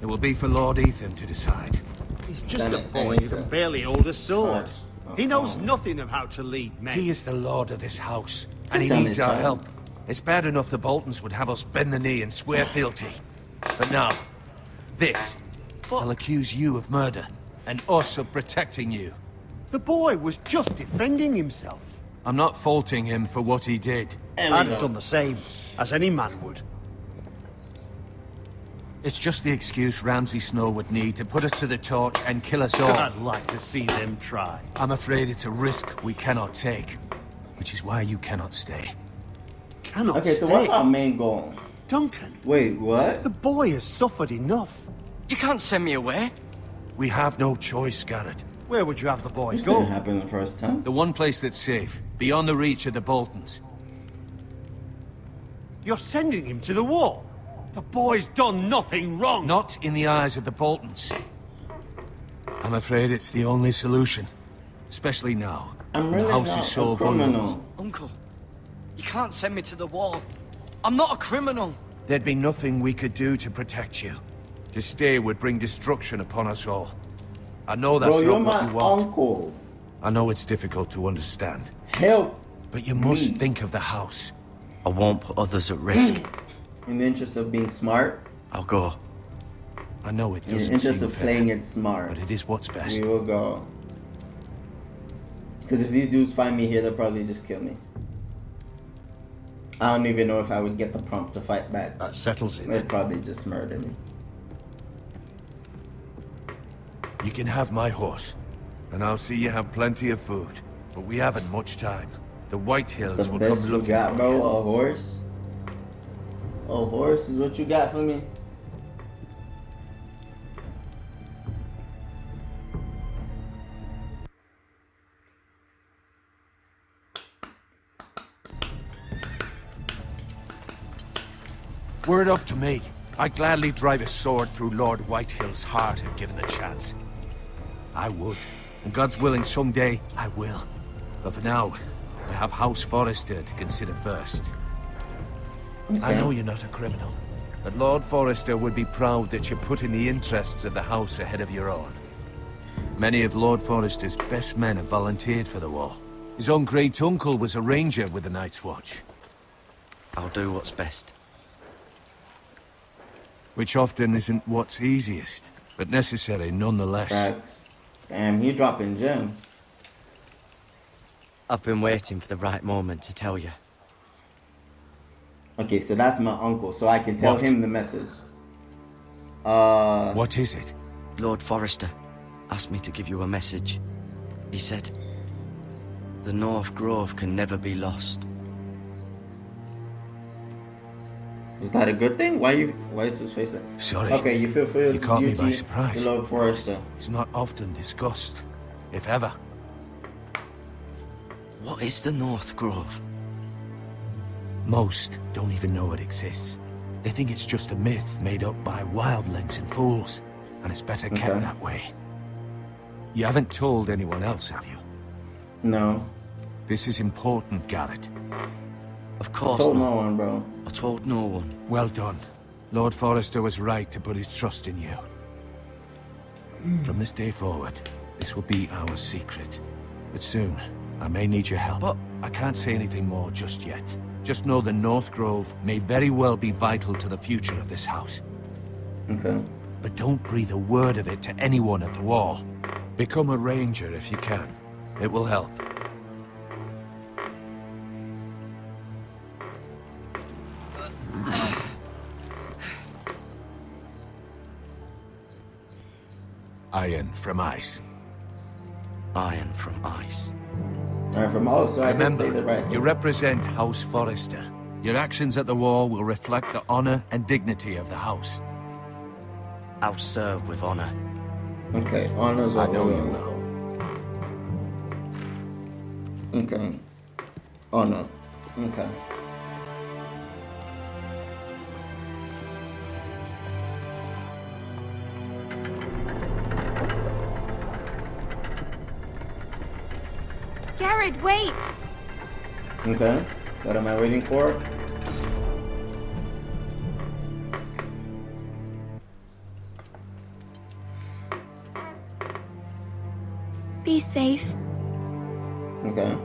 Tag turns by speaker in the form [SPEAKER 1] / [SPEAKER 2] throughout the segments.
[SPEAKER 1] It will be for Lord Ethan to decide.
[SPEAKER 2] He's just a boy who can barely hold a sword. He knows nothing of how to lead men.
[SPEAKER 1] He is the lord of this house, and he needs our help. It's bad enough the Boltons would have us bend the knee and swear fealty. But now, this. They'll accuse you of murder, and us of protecting you.
[SPEAKER 2] The boy was just defending himself.
[SPEAKER 1] I'm not faulting him for what he did.
[SPEAKER 2] I'd have done the same, as any man would.
[SPEAKER 1] It's just the excuse Ramsay Snow would need to put us to the torch and kill us all.
[SPEAKER 2] I'd like to see them try.
[SPEAKER 1] I'm afraid it's a risk we cannot take, which is why you cannot stay.
[SPEAKER 2] Cannot stay?
[SPEAKER 3] So what's our main goal?
[SPEAKER 2] Duncan.
[SPEAKER 3] Wait, what?
[SPEAKER 2] The boy has suffered enough.
[SPEAKER 4] You can't send me away.
[SPEAKER 1] We have no choice, Garrett.
[SPEAKER 2] Where would you have the boy
[SPEAKER 3] This
[SPEAKER 2] go?
[SPEAKER 3] didn't happen the first time.
[SPEAKER 1] The one place that's safe, beyond the reach of the Boltons.
[SPEAKER 2] You're sending him to the wall. The boy's done nothing wrong.
[SPEAKER 1] Not in the eyes of the Boltons. I'm afraid it's the only solution. Especially now.
[SPEAKER 3] I'm
[SPEAKER 1] when
[SPEAKER 3] really
[SPEAKER 1] the house
[SPEAKER 3] not
[SPEAKER 1] is so
[SPEAKER 3] a criminal.
[SPEAKER 1] vulnerable.
[SPEAKER 4] Uncle, you can't send me to the wall. I'm not a criminal.
[SPEAKER 1] There'd be nothing we could do to protect you. To stay would bring destruction upon us all. I know that's
[SPEAKER 3] Bro, you're
[SPEAKER 1] not what
[SPEAKER 3] my
[SPEAKER 1] you want.
[SPEAKER 3] uncle.
[SPEAKER 1] I know it's difficult to understand.
[SPEAKER 3] Help
[SPEAKER 1] But you must
[SPEAKER 3] me.
[SPEAKER 1] think of the house.
[SPEAKER 4] I won't put others at risk.
[SPEAKER 3] In the interest of being smart,
[SPEAKER 4] I'll go.
[SPEAKER 1] I know it
[SPEAKER 3] in the
[SPEAKER 1] doesn't
[SPEAKER 3] interest
[SPEAKER 1] seem
[SPEAKER 3] of
[SPEAKER 1] fair,
[SPEAKER 3] playing it smart,
[SPEAKER 1] but it is what's best.
[SPEAKER 3] we will go. Because if these dudes find me here, they'll probably just kill me. I don't even know if I would get the prompt to fight back.
[SPEAKER 2] That settles it.
[SPEAKER 3] They'd probably just murder me.
[SPEAKER 1] You can have my horse, and I'll see you have plenty of food. But we haven't much time. The White Hills
[SPEAKER 3] The
[SPEAKER 1] will
[SPEAKER 3] best
[SPEAKER 1] come
[SPEAKER 3] you
[SPEAKER 1] looking
[SPEAKER 3] got,
[SPEAKER 1] for
[SPEAKER 3] bro?
[SPEAKER 1] you.
[SPEAKER 3] A horse? A horse is what you got for me?
[SPEAKER 1] Word up to me. I'd gladly drive a sword through Lord Whitehill's heart if given the chance. I would. And God's willing, someday I will. But for now, I have House Forrester to consider first. I know you're not a criminal, but Lord Forrester would be proud that you're putting the interests of the house ahead of your own. Many of Lord Forrester's best men have volunteered for the wall. His own great uncle was a ranger with the Night's Watch.
[SPEAKER 4] I'll do what's best.
[SPEAKER 1] Which often isn't what's easiest, but necessary nonetheless.
[SPEAKER 3] Facts. Damn, he dropping gems.
[SPEAKER 4] I've been waiting for the right moment to tell you.
[SPEAKER 3] Okay, so that's my uncle, so I can tell
[SPEAKER 1] What?
[SPEAKER 3] him the message.
[SPEAKER 1] What is it?
[SPEAKER 4] Lord Forrester asked me to give you a message. He said, the North Grove can never be lost.
[SPEAKER 3] Is that a good thing? Why is his face like?
[SPEAKER 1] Sorry.
[SPEAKER 3] Okay, you feel free
[SPEAKER 1] You caught me by surprise.
[SPEAKER 3] to Lord Forrester.
[SPEAKER 1] It's not often discussed, if ever.
[SPEAKER 4] What is the North Grove?
[SPEAKER 1] Most don't even know it exists. They think it's just a myth made up by wildlings and fools, and it's better kept that way. You haven't told anyone else, have you?
[SPEAKER 3] No.
[SPEAKER 1] This is important, Garrett.
[SPEAKER 4] Of
[SPEAKER 3] I
[SPEAKER 4] course
[SPEAKER 3] told
[SPEAKER 4] not.
[SPEAKER 3] no one, bro.
[SPEAKER 4] I told no one.
[SPEAKER 1] Well done. Lord Forrester was right to put his trust in you. From this day forward, this will be our secret. But soon, I may need your help.
[SPEAKER 4] But-
[SPEAKER 1] I can't say anything more just yet. Just know the North Grove may very well be vital to the future of this house.
[SPEAKER 3] Okay.
[SPEAKER 1] But don't breathe a word of it to anyone at the wall. Become a ranger if you can. It will help. Iron from ice.
[SPEAKER 4] Iron from ice.
[SPEAKER 3] Alright, from so I can say the
[SPEAKER 1] Remember,
[SPEAKER 3] right.
[SPEAKER 1] you represent House Forrester. Your actions at the wall will reflect the honor and dignity of the house.
[SPEAKER 4] I'll serve with honor.
[SPEAKER 3] Okay, honors
[SPEAKER 1] I
[SPEAKER 3] are
[SPEAKER 1] know you
[SPEAKER 3] will.
[SPEAKER 1] will.
[SPEAKER 3] Okay. Honor. Okay.
[SPEAKER 5] Garrett, wait!
[SPEAKER 3] Okay. What am I waiting for?
[SPEAKER 5] Be safe.
[SPEAKER 3] Okay.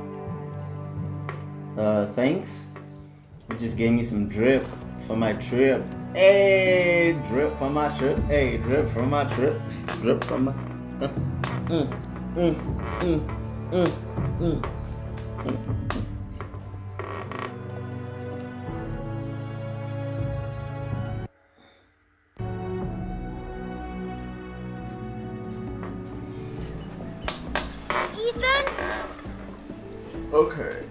[SPEAKER 3] Thanks. You just gave me some drip for my trip. Hey, drip for my trip. Hey, drip for my trip. Drip for my.
[SPEAKER 6] Ethan?
[SPEAKER 3] Okay.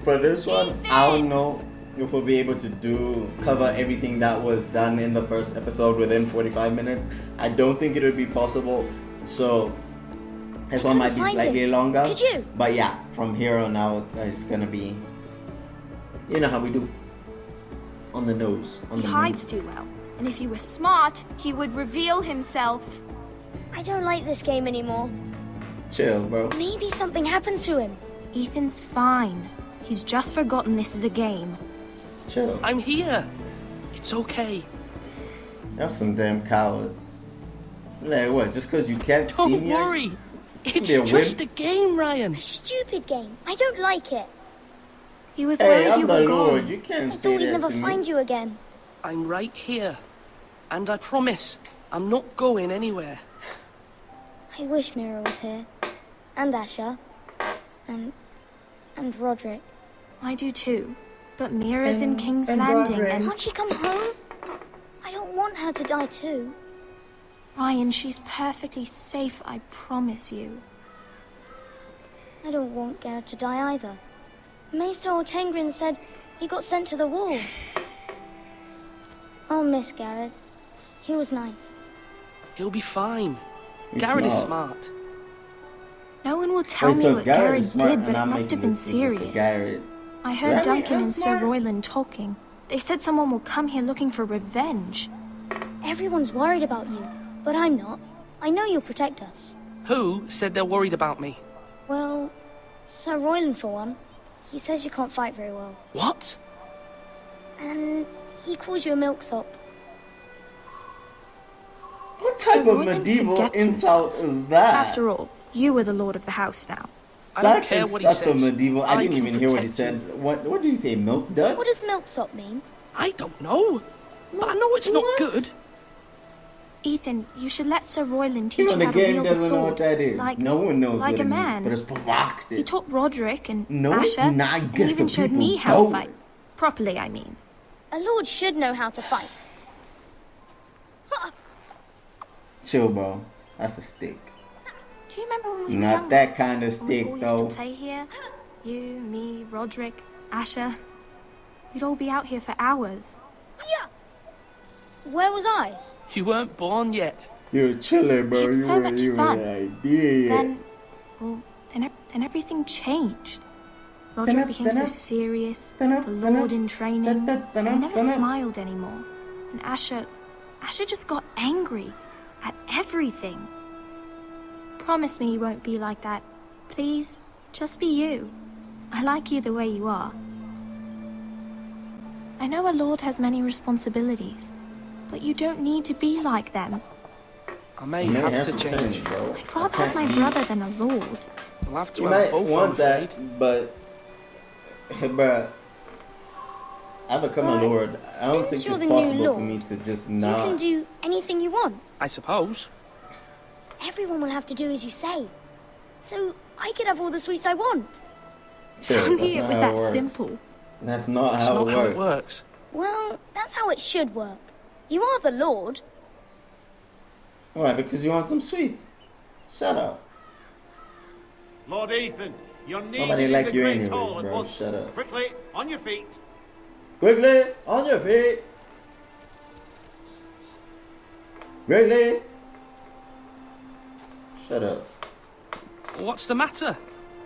[SPEAKER 3] For this one, I don't know if we'll be able to cover everything that was done in the first episode within 45 minutes. I don't think it would be possible. So this one might be slightly longer.
[SPEAKER 6] Could you?
[SPEAKER 3] But yeah, from here on out, it's gonna be, you know how we do, on the nose.
[SPEAKER 5] He hides too well, and if he were smart, he would reveal himself.
[SPEAKER 6] I don't like this game anymore.
[SPEAKER 3] Chill, bro.
[SPEAKER 6] Maybe something happened to him.
[SPEAKER 5] Ethan's fine. He's just forgotten this is a game.
[SPEAKER 3] Chill.
[SPEAKER 7] I'm here. It's okay.
[SPEAKER 3] Y'all some damn cowards. Like what? Just because you can't see
[SPEAKER 7] Don't
[SPEAKER 3] me?
[SPEAKER 7] worry. It's
[SPEAKER 3] be a
[SPEAKER 7] just
[SPEAKER 3] win.
[SPEAKER 7] a game, Ryan.
[SPEAKER 6] Stupid game. I don't like it.
[SPEAKER 5] He was
[SPEAKER 3] Hey,
[SPEAKER 5] worried
[SPEAKER 3] I'm
[SPEAKER 5] you
[SPEAKER 3] the
[SPEAKER 5] were
[SPEAKER 3] Lord.
[SPEAKER 5] gone.
[SPEAKER 3] You can't
[SPEAKER 6] I
[SPEAKER 3] say
[SPEAKER 6] thought we'd
[SPEAKER 3] that
[SPEAKER 6] never
[SPEAKER 3] to me.
[SPEAKER 6] find you again.
[SPEAKER 7] I'm right here. And I promise, I'm not going anywhere.
[SPEAKER 6] I wish Mira was here. And Asher. And Roderick.
[SPEAKER 5] I do too. But Mira's in
[SPEAKER 3] And-
[SPEAKER 5] King's
[SPEAKER 3] and
[SPEAKER 5] Landing
[SPEAKER 3] Roderick.
[SPEAKER 5] and...
[SPEAKER 6] Can't she come home? I don't want her to die too.
[SPEAKER 5] Ryan, she's perfectly safe, I promise you.
[SPEAKER 6] I don't want Garrett to die either. Maester Ortengrin said he got sent to the wall. I'll miss Garrett. He was nice.
[SPEAKER 7] He'll be fine.
[SPEAKER 3] He's
[SPEAKER 7] Garrett is
[SPEAKER 3] smart.
[SPEAKER 7] smart.
[SPEAKER 5] No one will tell
[SPEAKER 3] Wait,
[SPEAKER 5] me
[SPEAKER 3] so
[SPEAKER 5] what
[SPEAKER 3] Garrett
[SPEAKER 5] Garrett
[SPEAKER 3] is smart,
[SPEAKER 5] did,
[SPEAKER 3] and
[SPEAKER 5] but it
[SPEAKER 3] I'm
[SPEAKER 5] must have
[SPEAKER 3] making
[SPEAKER 5] been
[SPEAKER 3] decisions for
[SPEAKER 5] serious.
[SPEAKER 3] Garrett.
[SPEAKER 5] I
[SPEAKER 3] Yeah,
[SPEAKER 5] heard
[SPEAKER 3] I
[SPEAKER 5] Duncan
[SPEAKER 3] mean,
[SPEAKER 5] and
[SPEAKER 3] smart.
[SPEAKER 5] Sir Royland talking. They said someone will come here looking for revenge.
[SPEAKER 6] Everyone's worried about you, but I'm not. I know you'll protect us.
[SPEAKER 7] Who said they're worried about me?
[SPEAKER 6] Well, Sir Royland for one. He says you can't fight very well.
[SPEAKER 7] What?
[SPEAKER 6] And he calls you a milksop.
[SPEAKER 3] What
[SPEAKER 5] Sir
[SPEAKER 3] type of
[SPEAKER 5] Royland
[SPEAKER 3] medieval
[SPEAKER 5] forgets
[SPEAKER 3] insult
[SPEAKER 5] himself.
[SPEAKER 3] is that?
[SPEAKER 5] After all, you were the lord of the house now.
[SPEAKER 7] I don't
[SPEAKER 3] That
[SPEAKER 7] care
[SPEAKER 3] is
[SPEAKER 7] what he
[SPEAKER 3] such
[SPEAKER 7] says.
[SPEAKER 3] a medieval. I didn't
[SPEAKER 7] can
[SPEAKER 3] even hear what he
[SPEAKER 7] protect
[SPEAKER 3] said.
[SPEAKER 7] you.
[SPEAKER 3] What did he say? Milk dud?
[SPEAKER 6] What does milksop mean?
[SPEAKER 7] I don't know. But I know it's not
[SPEAKER 3] What?
[SPEAKER 7] good.
[SPEAKER 5] Ethan, you should let Sir Royland teach
[SPEAKER 3] Even
[SPEAKER 5] you
[SPEAKER 3] the
[SPEAKER 5] how to
[SPEAKER 3] game
[SPEAKER 5] wield a
[SPEAKER 3] doesn't know
[SPEAKER 5] sword.
[SPEAKER 3] what that is.
[SPEAKER 5] Like,
[SPEAKER 3] No one knows
[SPEAKER 5] like
[SPEAKER 3] what
[SPEAKER 5] a
[SPEAKER 3] it
[SPEAKER 5] man.
[SPEAKER 3] means, but it's provocative.
[SPEAKER 5] He taught Roderick and
[SPEAKER 3] No, it's
[SPEAKER 5] Asher,
[SPEAKER 3] not.
[SPEAKER 5] and
[SPEAKER 3] Guess
[SPEAKER 5] even
[SPEAKER 3] the
[SPEAKER 5] showed
[SPEAKER 3] people
[SPEAKER 5] me how to
[SPEAKER 3] don't.
[SPEAKER 5] fight. Properly, I mean.
[SPEAKER 6] A lord should know how to fight.
[SPEAKER 3] Chill, bro. That's a stick.
[SPEAKER 5] Do you remember when we were
[SPEAKER 3] Not
[SPEAKER 5] younger?
[SPEAKER 3] that kind of
[SPEAKER 5] When we
[SPEAKER 3] stick,
[SPEAKER 5] all used
[SPEAKER 3] though.
[SPEAKER 5] to play here? You, me, Roderick, Asher. We'd all be out here for hours.
[SPEAKER 6] Where was I?
[SPEAKER 7] You weren't born yet.
[SPEAKER 3] You're chilling, bro.
[SPEAKER 5] It's
[SPEAKER 3] You
[SPEAKER 5] so
[SPEAKER 3] weren't
[SPEAKER 5] much
[SPEAKER 3] even
[SPEAKER 5] fun.
[SPEAKER 3] an idea yet.
[SPEAKER 5] Then everything changed. Roderick became so serious, the Lord in training, and he never smiled anymore. And Asher just got angry at everything. Promise me you won't be like that. Please, just be you. I like you the way you are. I know a lord has many responsibilities, but you don't need to be like them.
[SPEAKER 7] I may
[SPEAKER 3] You may
[SPEAKER 7] have to change.
[SPEAKER 3] bro.
[SPEAKER 5] I'd rather have my brother than a lord.
[SPEAKER 7] I'll have to
[SPEAKER 3] You
[SPEAKER 7] have
[SPEAKER 3] might
[SPEAKER 7] both,
[SPEAKER 3] want
[SPEAKER 7] I'm
[SPEAKER 3] that,
[SPEAKER 7] afraid.
[SPEAKER 3] but, bruh, I become a
[SPEAKER 6] But
[SPEAKER 3] lord. I don't
[SPEAKER 6] since
[SPEAKER 3] think
[SPEAKER 6] you're
[SPEAKER 3] it's
[SPEAKER 6] the new
[SPEAKER 3] possible for
[SPEAKER 6] lord,
[SPEAKER 3] me to just
[SPEAKER 6] You can
[SPEAKER 3] not.
[SPEAKER 6] do anything you want.
[SPEAKER 7] I suppose.
[SPEAKER 6] Everyone will have to do as you say. So I could have all the sweets I want.
[SPEAKER 3] Chill,
[SPEAKER 5] Only
[SPEAKER 3] that's
[SPEAKER 5] it
[SPEAKER 3] not
[SPEAKER 5] was
[SPEAKER 3] how it
[SPEAKER 5] that
[SPEAKER 3] works.
[SPEAKER 5] simple.
[SPEAKER 3] That's not
[SPEAKER 7] That's
[SPEAKER 3] how
[SPEAKER 7] not
[SPEAKER 3] it
[SPEAKER 7] how
[SPEAKER 3] works.
[SPEAKER 7] it works.
[SPEAKER 6] Well, that's how it should work. You are the lord.
[SPEAKER 3] Why? Because you want some sweets. Shut up.
[SPEAKER 2] Lord Ethan, you're needed
[SPEAKER 3] Nobody
[SPEAKER 2] in
[SPEAKER 3] like
[SPEAKER 2] the
[SPEAKER 3] you
[SPEAKER 2] Great
[SPEAKER 3] anyways,
[SPEAKER 2] Hall at
[SPEAKER 3] bro.
[SPEAKER 2] once.
[SPEAKER 3] Shut up.
[SPEAKER 2] Quickly, on your feet.
[SPEAKER 3] Quickly, on your feet. Quickly. Shut up.
[SPEAKER 7] What's the matter?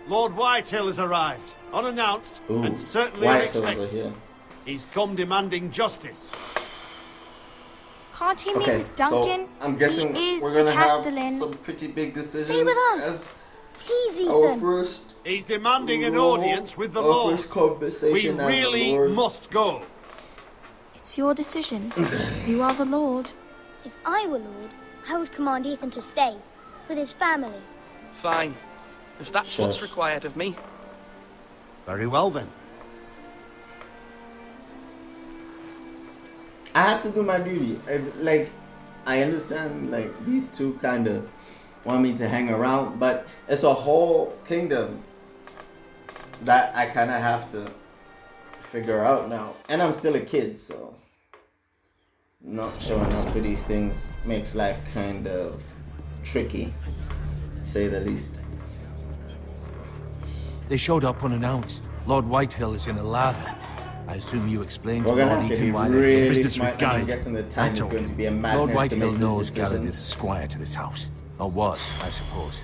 [SPEAKER 2] Lord Whitehill has arrived, unannounced
[SPEAKER 3] Ooh,
[SPEAKER 2] and certainly
[SPEAKER 3] White Hills are
[SPEAKER 2] unexpected.
[SPEAKER 3] here.
[SPEAKER 2] He's come demanding justice.
[SPEAKER 5] Can't he meet
[SPEAKER 3] Okay,
[SPEAKER 5] with Duncan?
[SPEAKER 3] so I'm guessing
[SPEAKER 5] he is
[SPEAKER 3] we're
[SPEAKER 5] the
[SPEAKER 3] gonna have
[SPEAKER 5] Castellan.
[SPEAKER 3] some pretty big decisions.
[SPEAKER 6] Stay with us. Please,
[SPEAKER 3] As our
[SPEAKER 6] Ethan.
[SPEAKER 3] first
[SPEAKER 2] He's demanding an
[SPEAKER 3] rule,
[SPEAKER 2] audience with the
[SPEAKER 3] our
[SPEAKER 2] Lord.
[SPEAKER 3] first
[SPEAKER 2] We
[SPEAKER 3] conversation as a
[SPEAKER 2] really
[SPEAKER 3] lord.
[SPEAKER 2] must go.
[SPEAKER 5] It's your decision. You are the Lord.
[SPEAKER 6] If I were lord, I would command Ethan to stay with his family
[SPEAKER 7] Fine. If that's what's
[SPEAKER 3] Shush.
[SPEAKER 7] required of me.
[SPEAKER 2] Very well then.
[SPEAKER 3] I have to do my duty. Like, I understand, like, these two kind of want me to hang around, but it's a whole kingdom that I kind of have to figure out now. And I'm still a kid, so not showing up for these things makes life kind of tricky, to say the least.
[SPEAKER 1] They showed up unannounced. Lord Whitehill is in a ladder. I assume you explained to
[SPEAKER 3] We're gonna
[SPEAKER 1] Lord
[SPEAKER 3] have to be
[SPEAKER 1] Ethan why they're
[SPEAKER 3] really
[SPEAKER 2] business
[SPEAKER 3] smart, and I'm
[SPEAKER 2] regard.
[SPEAKER 3] guessing the time is
[SPEAKER 1] told
[SPEAKER 3] going
[SPEAKER 1] him.
[SPEAKER 3] to be a madness
[SPEAKER 1] Lord
[SPEAKER 3] to
[SPEAKER 1] Whitehill
[SPEAKER 3] make
[SPEAKER 1] knows
[SPEAKER 3] this
[SPEAKER 1] Garrett
[SPEAKER 3] decision.
[SPEAKER 1] is a squire to this house. Or was, I suppose.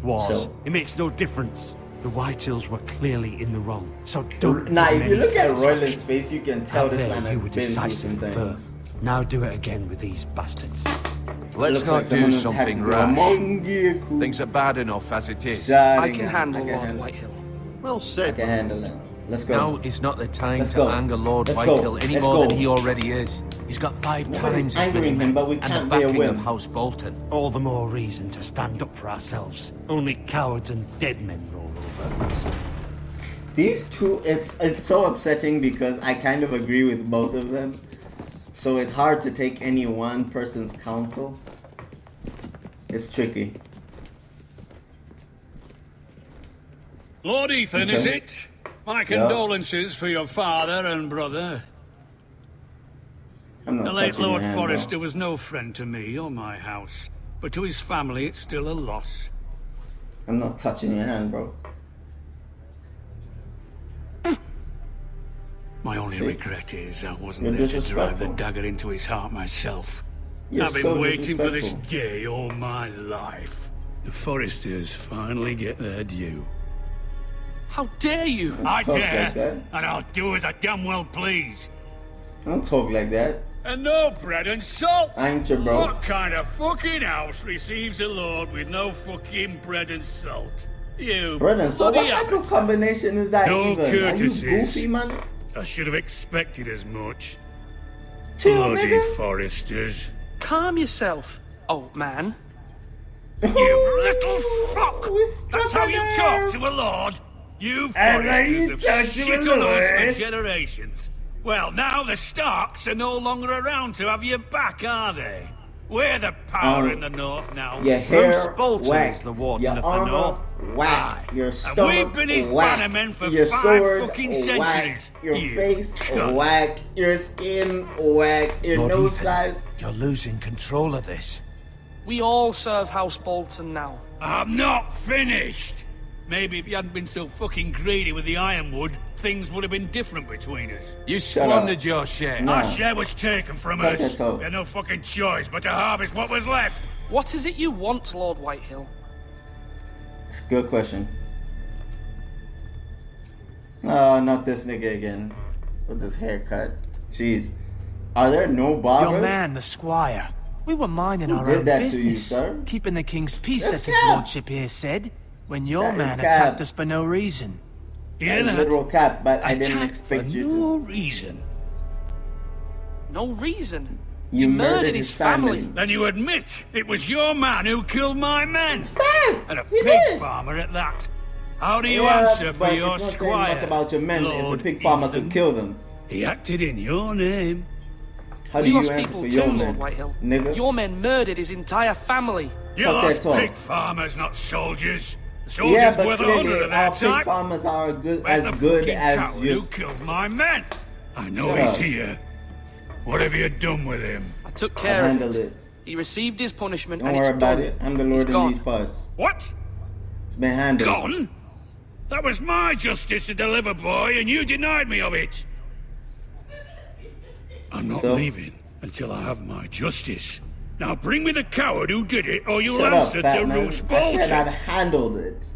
[SPEAKER 2] Was.
[SPEAKER 3] So-
[SPEAKER 2] It makes no difference. The Whitehills were clearly in the wrong, so don't.
[SPEAKER 3] Now,
[SPEAKER 2] give
[SPEAKER 3] if
[SPEAKER 2] them
[SPEAKER 3] you
[SPEAKER 2] any
[SPEAKER 3] look at
[SPEAKER 2] satisfaction.
[SPEAKER 3] Royland's face, you can tell
[SPEAKER 2] Out
[SPEAKER 3] this
[SPEAKER 2] there,
[SPEAKER 3] man
[SPEAKER 2] you
[SPEAKER 3] has
[SPEAKER 2] were
[SPEAKER 3] been through some
[SPEAKER 2] decisive and firm.
[SPEAKER 3] things.
[SPEAKER 2] Now do it again with these bastards.
[SPEAKER 3] Looks
[SPEAKER 1] Let's
[SPEAKER 3] like
[SPEAKER 1] not
[SPEAKER 3] someone
[SPEAKER 1] do
[SPEAKER 3] has had to
[SPEAKER 1] something
[SPEAKER 3] do a
[SPEAKER 1] rash.
[SPEAKER 3] monkey coup.
[SPEAKER 1] Things are bad enough as it is.
[SPEAKER 7] I can handle
[SPEAKER 3] I can
[SPEAKER 7] Lord
[SPEAKER 3] handle-
[SPEAKER 7] Whitehill.
[SPEAKER 2] Well
[SPEAKER 3] I
[SPEAKER 2] said.
[SPEAKER 3] can handle it. Let's go.
[SPEAKER 1] Now is not the time
[SPEAKER 3] Let's
[SPEAKER 1] to
[SPEAKER 3] go.
[SPEAKER 1] anger Lord
[SPEAKER 3] Let's go.
[SPEAKER 1] Whitehill any
[SPEAKER 3] Let's
[SPEAKER 1] more
[SPEAKER 3] go.
[SPEAKER 1] than he already is. He's got 5
[SPEAKER 3] Nobody's
[SPEAKER 1] times as many
[SPEAKER 3] angering him,
[SPEAKER 1] men
[SPEAKER 3] but we
[SPEAKER 1] and the
[SPEAKER 3] can't be a
[SPEAKER 1] backing
[SPEAKER 3] win.
[SPEAKER 1] of House Bolton.
[SPEAKER 2] All the more reason to stand up for ourselves. Only cowards and dead men roll over.
[SPEAKER 3] These two, it's so upsetting because I kind of agree with both of them. So it's hard to take any one person's counsel. It's tricky.
[SPEAKER 8] Lord Ethan, is
[SPEAKER 3] Okay.
[SPEAKER 8] it? My condolences for your father and brother.
[SPEAKER 3] I'm not
[SPEAKER 8] The late
[SPEAKER 3] touching your
[SPEAKER 8] Lord
[SPEAKER 3] hand,
[SPEAKER 8] Forrester
[SPEAKER 3] bro.
[SPEAKER 8] was no friend to me or my house, but to his family it's still a loss.
[SPEAKER 3] I'm not touching your hand, bro.
[SPEAKER 8] My only
[SPEAKER 3] See?
[SPEAKER 8] regret is I wasn't
[SPEAKER 3] You're
[SPEAKER 8] there to drive the
[SPEAKER 3] disrespectful.
[SPEAKER 8] dagger into his heart myself.
[SPEAKER 3] You're
[SPEAKER 8] I've been
[SPEAKER 3] so
[SPEAKER 8] waiting for this
[SPEAKER 3] disrespectful.
[SPEAKER 8] day all my life. The Forresters finally get their due.
[SPEAKER 7] How dare you?
[SPEAKER 8] I
[SPEAKER 3] talk
[SPEAKER 8] dare,
[SPEAKER 3] like that.
[SPEAKER 8] and I'll do as I damn well please.
[SPEAKER 3] Don't talk like that.
[SPEAKER 8] And no bread and salt!
[SPEAKER 3] Ain't you, bro?
[SPEAKER 8] What kind of fucking house receives a lord with no fucking bread and salt? You
[SPEAKER 3] Brennan, so what
[SPEAKER 8] bloody
[SPEAKER 3] type of
[SPEAKER 8] abbot.
[SPEAKER 3] combination is that
[SPEAKER 8] No
[SPEAKER 3] even? Are you
[SPEAKER 8] courtesies.
[SPEAKER 3] goofy, man?
[SPEAKER 8] I should have expected as much.
[SPEAKER 3] Chill,
[SPEAKER 8] Bloody
[SPEAKER 3] nigga.
[SPEAKER 8] Forresters.
[SPEAKER 7] Calm yourself, old man.
[SPEAKER 8] You little fuck!
[SPEAKER 3] We struck
[SPEAKER 8] That's how
[SPEAKER 3] a
[SPEAKER 8] you
[SPEAKER 3] nerve.
[SPEAKER 8] talk to a lord? You
[SPEAKER 3] And how you
[SPEAKER 8] Forresters
[SPEAKER 3] talk
[SPEAKER 8] have
[SPEAKER 3] to a
[SPEAKER 8] shit on us
[SPEAKER 3] lord?
[SPEAKER 8] for generations. Well, now the Starks are no longer around to have you back, are they? We're the power in the north now.
[SPEAKER 3] Your hair
[SPEAKER 2] Bruce Bolton
[SPEAKER 3] whack.
[SPEAKER 2] is the warden
[SPEAKER 3] Your
[SPEAKER 2] of the
[SPEAKER 3] armor
[SPEAKER 2] north.
[SPEAKER 3] whack. Your
[SPEAKER 8] And
[SPEAKER 3] stomach
[SPEAKER 8] we've been his
[SPEAKER 3] whack.
[SPEAKER 8] bannermen for
[SPEAKER 3] Your
[SPEAKER 8] 5
[SPEAKER 3] sword
[SPEAKER 8] fucking
[SPEAKER 3] whack.
[SPEAKER 8] centuries.
[SPEAKER 3] Your
[SPEAKER 8] You
[SPEAKER 3] face
[SPEAKER 8] cunt.
[SPEAKER 3] whack. Your skin whack. Your
[SPEAKER 1] Lord
[SPEAKER 3] nose
[SPEAKER 1] Ethan,
[SPEAKER 3] size.
[SPEAKER 1] you're losing control of this.
[SPEAKER 7] We all serve House Bolton now.
[SPEAKER 8] I'm not finished. Maybe if you hadn't been so fucking greedy with the ironwood, things would have been different between us.
[SPEAKER 1] You
[SPEAKER 3] Shut
[SPEAKER 1] squandered
[SPEAKER 3] up.
[SPEAKER 1] your share.
[SPEAKER 3] No.
[SPEAKER 8] Our share was taken from
[SPEAKER 3] Tuck
[SPEAKER 8] us.
[SPEAKER 3] that toe.
[SPEAKER 8] We had no fucking choice but to harvest what was left.
[SPEAKER 7] What is it you want, Lord Whitehill?
[SPEAKER 3] It's a good question. Oh, not this nigga again. With this haircut. Jeez. Are there no barbers?
[SPEAKER 9] Your man, the squire. We were minding
[SPEAKER 3] Who
[SPEAKER 9] our
[SPEAKER 3] did
[SPEAKER 9] own
[SPEAKER 3] that to you,
[SPEAKER 9] business,
[SPEAKER 3] sir?
[SPEAKER 9] keeping the king's peace,
[SPEAKER 3] That's
[SPEAKER 9] as his
[SPEAKER 3] cap.
[SPEAKER 9] lordship here said, when your
[SPEAKER 3] That is
[SPEAKER 9] man
[SPEAKER 3] cap.
[SPEAKER 9] attacked us for no reason.
[SPEAKER 3] That
[SPEAKER 8] Hear
[SPEAKER 3] is
[SPEAKER 8] that?
[SPEAKER 3] literal cap, but I didn't
[SPEAKER 8] Attack
[SPEAKER 3] expect
[SPEAKER 8] for
[SPEAKER 3] you to.
[SPEAKER 8] no reason.
[SPEAKER 7] No reason.
[SPEAKER 3] You murdered his family.
[SPEAKER 8] Then you admit it was your man who killed my men.
[SPEAKER 3] Facts!
[SPEAKER 8] And a
[SPEAKER 3] He
[SPEAKER 8] pig
[SPEAKER 3] did.
[SPEAKER 8] farmer at that. How do you
[SPEAKER 3] Yeah,
[SPEAKER 8] answer for
[SPEAKER 3] but
[SPEAKER 8] your
[SPEAKER 3] it's not saying
[SPEAKER 8] squire?
[SPEAKER 3] much about your men if a
[SPEAKER 8] Lord
[SPEAKER 3] pig farmer
[SPEAKER 8] Ethan?
[SPEAKER 3] could kill them.
[SPEAKER 8] He acted in your name.
[SPEAKER 3] How do
[SPEAKER 7] We
[SPEAKER 3] you
[SPEAKER 7] lost
[SPEAKER 3] answer
[SPEAKER 7] people
[SPEAKER 3] for
[SPEAKER 7] too,
[SPEAKER 3] your
[SPEAKER 7] Lord
[SPEAKER 3] men,
[SPEAKER 7] Whitehill.
[SPEAKER 3] nigga?
[SPEAKER 7] Your men murdered his entire family.
[SPEAKER 8] You
[SPEAKER 3] Fuck that
[SPEAKER 8] lost
[SPEAKER 3] talk.
[SPEAKER 8] pig farmers, not soldiers. Soldiers
[SPEAKER 3] Yeah, but
[SPEAKER 8] were the 100
[SPEAKER 3] clearly
[SPEAKER 8] of their
[SPEAKER 3] our pig
[SPEAKER 8] type.
[SPEAKER 3] farmers are
[SPEAKER 8] Where's
[SPEAKER 3] as
[SPEAKER 8] the
[SPEAKER 3] good
[SPEAKER 8] fucking
[SPEAKER 3] as
[SPEAKER 8] coward
[SPEAKER 3] your.
[SPEAKER 8] who killed my men? I know
[SPEAKER 3] Shut
[SPEAKER 8] he's
[SPEAKER 3] up.
[SPEAKER 8] here. What have you done with him?
[SPEAKER 7] I took
[SPEAKER 3] I
[SPEAKER 7] care of
[SPEAKER 3] handled
[SPEAKER 7] it.
[SPEAKER 3] it.
[SPEAKER 7] He received his punishment
[SPEAKER 3] Don't
[SPEAKER 7] and
[SPEAKER 3] worry
[SPEAKER 7] it's
[SPEAKER 3] about
[SPEAKER 7] done.
[SPEAKER 3] it. I'm the
[SPEAKER 7] He's
[SPEAKER 3] Lord in
[SPEAKER 7] gone.
[SPEAKER 3] these parts.
[SPEAKER 8] What?
[SPEAKER 3] It's been handled.
[SPEAKER 8] Gone? That was my justice to deliver, boy, and you denied me of it. I'm not
[SPEAKER 3] So?
[SPEAKER 8] leaving until I have my justice. Now bring me the coward who did it, or you'll
[SPEAKER 3] Shut up,
[SPEAKER 8] answer
[SPEAKER 3] fat
[SPEAKER 8] to
[SPEAKER 3] man.
[SPEAKER 8] Roose
[SPEAKER 3] I said I've
[SPEAKER 8] Bolton.
[SPEAKER 3] handled it.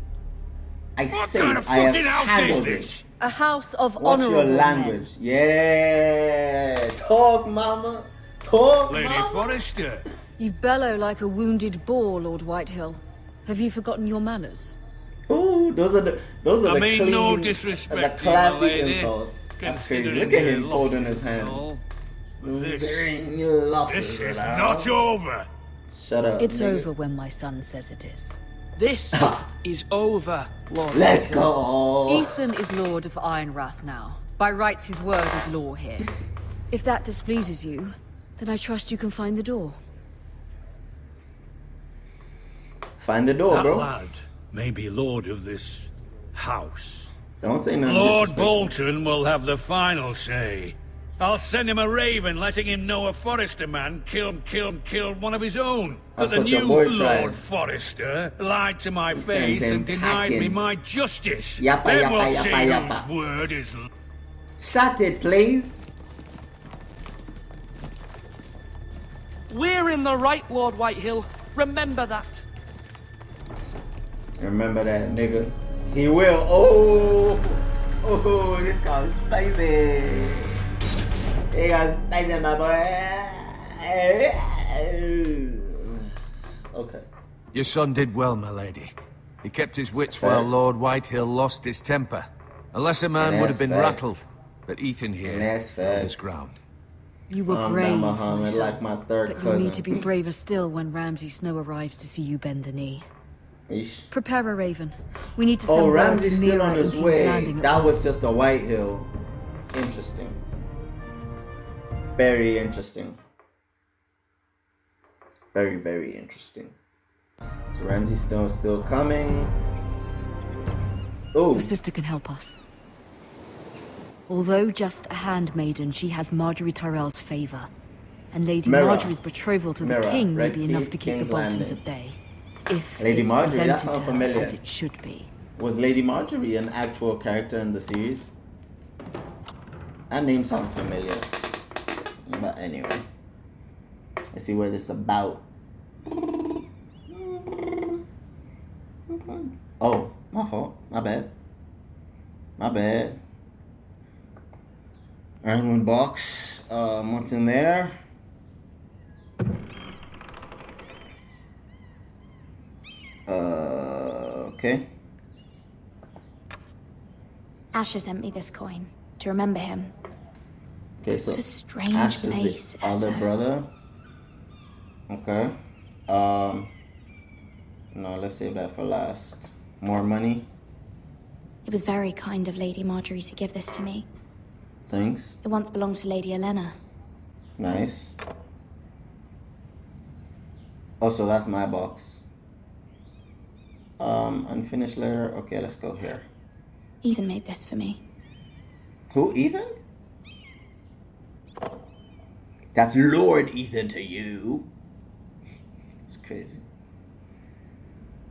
[SPEAKER 3] I
[SPEAKER 8] What
[SPEAKER 3] said
[SPEAKER 8] kind of
[SPEAKER 3] I have
[SPEAKER 8] fucking house is
[SPEAKER 3] handled
[SPEAKER 8] this?
[SPEAKER 3] it.
[SPEAKER 10] A house of
[SPEAKER 3] What's
[SPEAKER 10] honorable
[SPEAKER 3] your language? Yeah, talk, mama. Talk,
[SPEAKER 8] Lady
[SPEAKER 3] mama.
[SPEAKER 8] Forrester.
[SPEAKER 10] men. You bellow like a wounded boar, Lord Whitehill. Have you forgotten your manners?
[SPEAKER 3] Ooh, those are the
[SPEAKER 8] I
[SPEAKER 3] clean,
[SPEAKER 8] mean, no disrespect
[SPEAKER 3] the
[SPEAKER 8] to you, my
[SPEAKER 3] classic
[SPEAKER 8] lady,
[SPEAKER 3] insults. That's crazy.
[SPEAKER 8] considering
[SPEAKER 3] Look at
[SPEAKER 8] your
[SPEAKER 3] him
[SPEAKER 8] losses
[SPEAKER 3] folding his
[SPEAKER 8] and
[SPEAKER 3] hands.
[SPEAKER 8] all.
[SPEAKER 3] This
[SPEAKER 8] This is not over.
[SPEAKER 3] Shut up.
[SPEAKER 10] It's
[SPEAKER 3] nigga.
[SPEAKER 10] over when my son says it is.
[SPEAKER 7] This is over, Lord.
[SPEAKER 3] Let's
[SPEAKER 7] Whitehill.
[SPEAKER 3] go.
[SPEAKER 10] Ethan is Lord of Ironrath now. By rights, his word is law here. If that displeases you, then I trust you can find the door.
[SPEAKER 3] Find the door,
[SPEAKER 8] That
[SPEAKER 3] bro.
[SPEAKER 8] lad may be lord of this house.
[SPEAKER 3] Don't say nothing
[SPEAKER 8] Lord
[SPEAKER 3] disrespectful.
[SPEAKER 8] Bolton will have the final say. I'll send him a raven letting him know a Forrester man killed one of his own. But
[SPEAKER 3] That's
[SPEAKER 8] the
[SPEAKER 3] what your
[SPEAKER 8] new
[SPEAKER 3] boy
[SPEAKER 8] Lord
[SPEAKER 3] tried.
[SPEAKER 8] Forrester lied to my
[SPEAKER 3] He
[SPEAKER 8] face
[SPEAKER 3] sent him
[SPEAKER 8] and denied me
[SPEAKER 3] packing.
[SPEAKER 8] my justice.
[SPEAKER 3] Yappa,
[SPEAKER 8] Then
[SPEAKER 3] yappa,
[SPEAKER 8] we'll
[SPEAKER 3] yappa,
[SPEAKER 8] see
[SPEAKER 3] yappa.
[SPEAKER 8] whose word is...
[SPEAKER 3] Shut it, please.
[SPEAKER 7] We're in the right, Lord Whitehill. Remember that.
[SPEAKER 3] Remember that, nigga. He will. Oh, this guy's spicy. He got spicy, my boy. Okay.
[SPEAKER 1] Your son did well, my lady. He kept his wits while
[SPEAKER 3] Facts.
[SPEAKER 1] Lord Whitehill lost his temper. A lesser man
[SPEAKER 3] And
[SPEAKER 1] would have
[SPEAKER 3] that's
[SPEAKER 1] been
[SPEAKER 3] facts.
[SPEAKER 1] rattled, but Ethan here
[SPEAKER 3] And that's
[SPEAKER 1] held his
[SPEAKER 3] facts.
[SPEAKER 1] ground.
[SPEAKER 10] You were
[SPEAKER 3] Calm
[SPEAKER 10] brave,
[SPEAKER 3] down,
[SPEAKER 10] my
[SPEAKER 3] Muhammad,
[SPEAKER 10] son.
[SPEAKER 3] like my third
[SPEAKER 10] But you'll need to
[SPEAKER 3] cousin.
[SPEAKER 10] be braver still when Ramsay Snow arrives to see you bend the knee.
[SPEAKER 3] Yeesh.
[SPEAKER 10] Prepare a raven. We need to send
[SPEAKER 3] Oh,
[SPEAKER 10] word
[SPEAKER 3] Ramsey's
[SPEAKER 10] to
[SPEAKER 3] still
[SPEAKER 10] Mira
[SPEAKER 3] on his
[SPEAKER 10] and King's
[SPEAKER 3] way.
[SPEAKER 10] Landing at
[SPEAKER 3] That was
[SPEAKER 10] once.
[SPEAKER 3] just a Whitehill. Interesting. Very interesting. Very, very interesting. So Ramsay Snow is still coming. Oh,
[SPEAKER 10] Your sister can help us. Although just a handmaiden, she has Marjorie Tyrell's favor. And Lady
[SPEAKER 3] Mira.
[SPEAKER 10] Marjorie's betrothal to
[SPEAKER 3] Mira,
[SPEAKER 10] the king may
[SPEAKER 3] Red
[SPEAKER 10] be enough
[SPEAKER 3] Keep,
[SPEAKER 10] to keep
[SPEAKER 3] King's
[SPEAKER 10] the Boltons
[SPEAKER 3] Landing.
[SPEAKER 10] at bay. If
[SPEAKER 3] Lady
[SPEAKER 10] it's
[SPEAKER 3] Marjorie, that
[SPEAKER 10] presented
[SPEAKER 3] sounds
[SPEAKER 10] to her
[SPEAKER 3] familiar.
[SPEAKER 10] as it should be.
[SPEAKER 3] was Lady Marjorie an actual character in the series? That name sounds familiar. But anyway. Let's see what this is about. Oh, my fault. My bad. My bad. Ironwood box. What's in there? Okay.
[SPEAKER 5] Asher sent me this coin to remember him.
[SPEAKER 3] Okay, so
[SPEAKER 5] It's a strange
[SPEAKER 3] Ash is
[SPEAKER 5] place,
[SPEAKER 3] the other
[SPEAKER 5] Essos.
[SPEAKER 3] brother. Okay. No, let's save that for last. More money.
[SPEAKER 5] It was very kind of Lady Marjorie to give this to me.
[SPEAKER 3] Thanks.
[SPEAKER 5] It once belonged to Lady Elena.
[SPEAKER 3] Nice. Also, that's my box. Unfinished letter. Okay, let's go here.
[SPEAKER 5] Ethan made this for me.
[SPEAKER 3] Who, Ethan? That's Lord Ethan to you. It's crazy.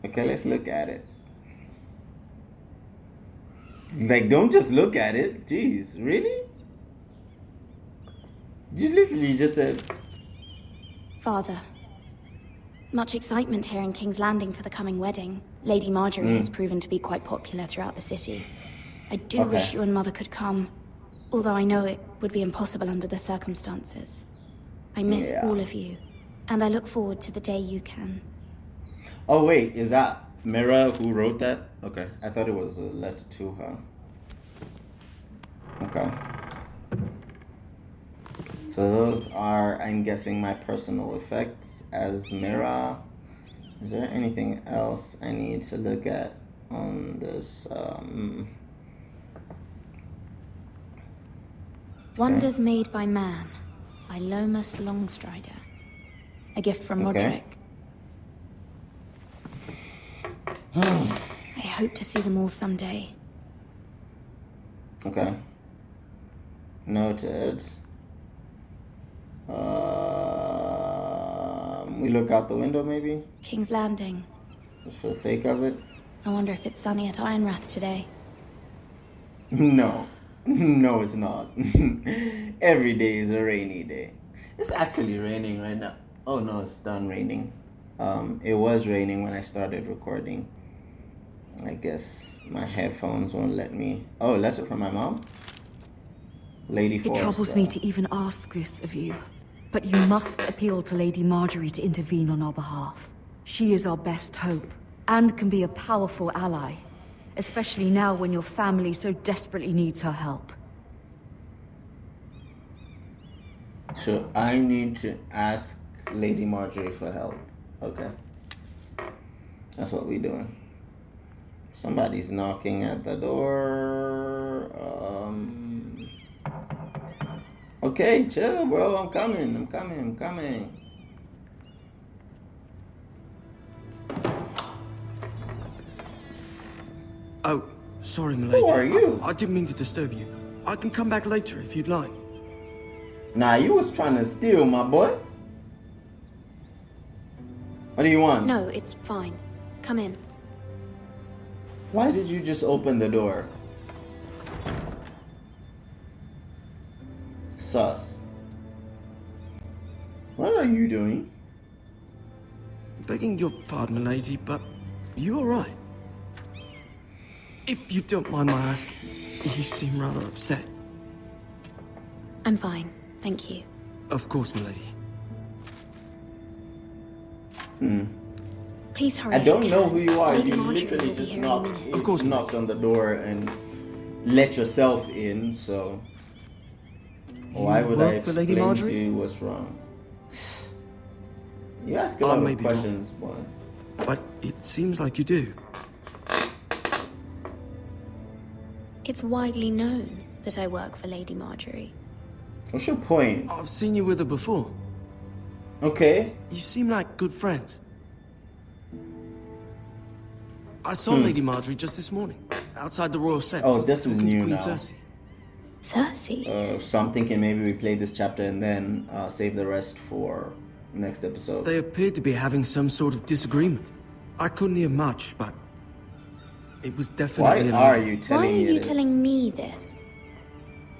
[SPEAKER 3] Okay, let's look at it. Like, don't just look at it. Jeez, really? You literally just said...
[SPEAKER 5] Father. Much excitement here in King's Landing for the coming wedding. Lady Marjorie has proven to be quite popular throughout the city. I do
[SPEAKER 3] Okay.
[SPEAKER 5] wish you and Mother could come, although I know it would be impossible under the circumstances. I miss
[SPEAKER 3] Yeah.
[SPEAKER 5] all of you, and I look forward to the day you can.
[SPEAKER 3] Oh, wait, is that Mira who wrote that? Okay, I thought it was a letter to her. Okay. So those are, I'm guessing, my personal effects as Mira. Is there anything else I need to look at on this?
[SPEAKER 5] Wonders Made by Man, by Lomas Longstrider. A gift from
[SPEAKER 3] Okay.
[SPEAKER 5] Roderick. I hope to see them all someday.
[SPEAKER 3] Okay. Noted. We look out the window, maybe?
[SPEAKER 5] King's Landing.
[SPEAKER 3] Just for the sake of it?
[SPEAKER 5] I wonder if it's sunny at Ironrath today.
[SPEAKER 3] No. No, it's not. Every day is a rainy day. It's actually raining right now. Oh no, it's done raining. It was raining when I started recording. I guess my headphones won't let me. Oh, a letter from my mom? Lady
[SPEAKER 10] It
[SPEAKER 3] Forrester.
[SPEAKER 10] troubles me to even ask this of you, but you must appeal to Lady Marjorie to intervene on our behalf. She is our best hope, and can be a powerful ally, especially now when your family so desperately needs her help.
[SPEAKER 3] So I need to ask Lady Marjorie for help. Okay. That's what we doing. Somebody's knocking at the door. Okay, chill, bro. I'm coming.
[SPEAKER 4] Oh, sorry, milady.
[SPEAKER 3] Who are you?
[SPEAKER 4] I didn't mean to disturb you. I can come back later if you'd like.
[SPEAKER 3] Nah, you was trying to steal, my boy. What do you want?
[SPEAKER 5] No, it's fine. Come in.
[SPEAKER 3] Why did you just open the door? Sus. What are you doing?
[SPEAKER 4] Begging your pardon, milady, but you alright? If you don't mind my asking, you seem rather upset.
[SPEAKER 5] I'm fine, thank you.
[SPEAKER 4] Of course, milady.
[SPEAKER 5] Please hurry.
[SPEAKER 3] I don't know who you are.
[SPEAKER 5] Lady
[SPEAKER 3] You
[SPEAKER 5] Marjorie
[SPEAKER 3] literally
[SPEAKER 5] will be
[SPEAKER 3] just
[SPEAKER 5] here any
[SPEAKER 3] knocked.
[SPEAKER 5] minute.
[SPEAKER 4] Of course,
[SPEAKER 3] knocked on the door and let yourself in. So why would I
[SPEAKER 4] work for Lady
[SPEAKER 3] explain
[SPEAKER 4] Marjorie?
[SPEAKER 3] to you what's wrong? You ask a lot
[SPEAKER 4] may
[SPEAKER 3] of
[SPEAKER 4] be
[SPEAKER 3] questions, boy.
[SPEAKER 4] But it seems like you do.
[SPEAKER 5] It's widely known that I work for Lady Marjorie.
[SPEAKER 3] What's your point?
[SPEAKER 4] I've seen you with her before.
[SPEAKER 3] Okay.
[SPEAKER 4] You seem like good friends. I saw Lady Marjorie just this morning, outside the Royal Sept.
[SPEAKER 3] Oh, this is
[SPEAKER 4] talking to
[SPEAKER 3] new
[SPEAKER 4] Queen
[SPEAKER 3] now.
[SPEAKER 4] Cersei.
[SPEAKER 5] Cersei?
[SPEAKER 3] So I'm thinking maybe we play this chapter and then save the rest for next episode.
[SPEAKER 4] They appeared to be having some sort of disagreement. I couldn't hear much, but it was
[SPEAKER 3] Why
[SPEAKER 4] definitely.
[SPEAKER 3] are you
[SPEAKER 5] Why
[SPEAKER 3] telling
[SPEAKER 5] are
[SPEAKER 3] me
[SPEAKER 5] you
[SPEAKER 3] this?
[SPEAKER 5] telling me this?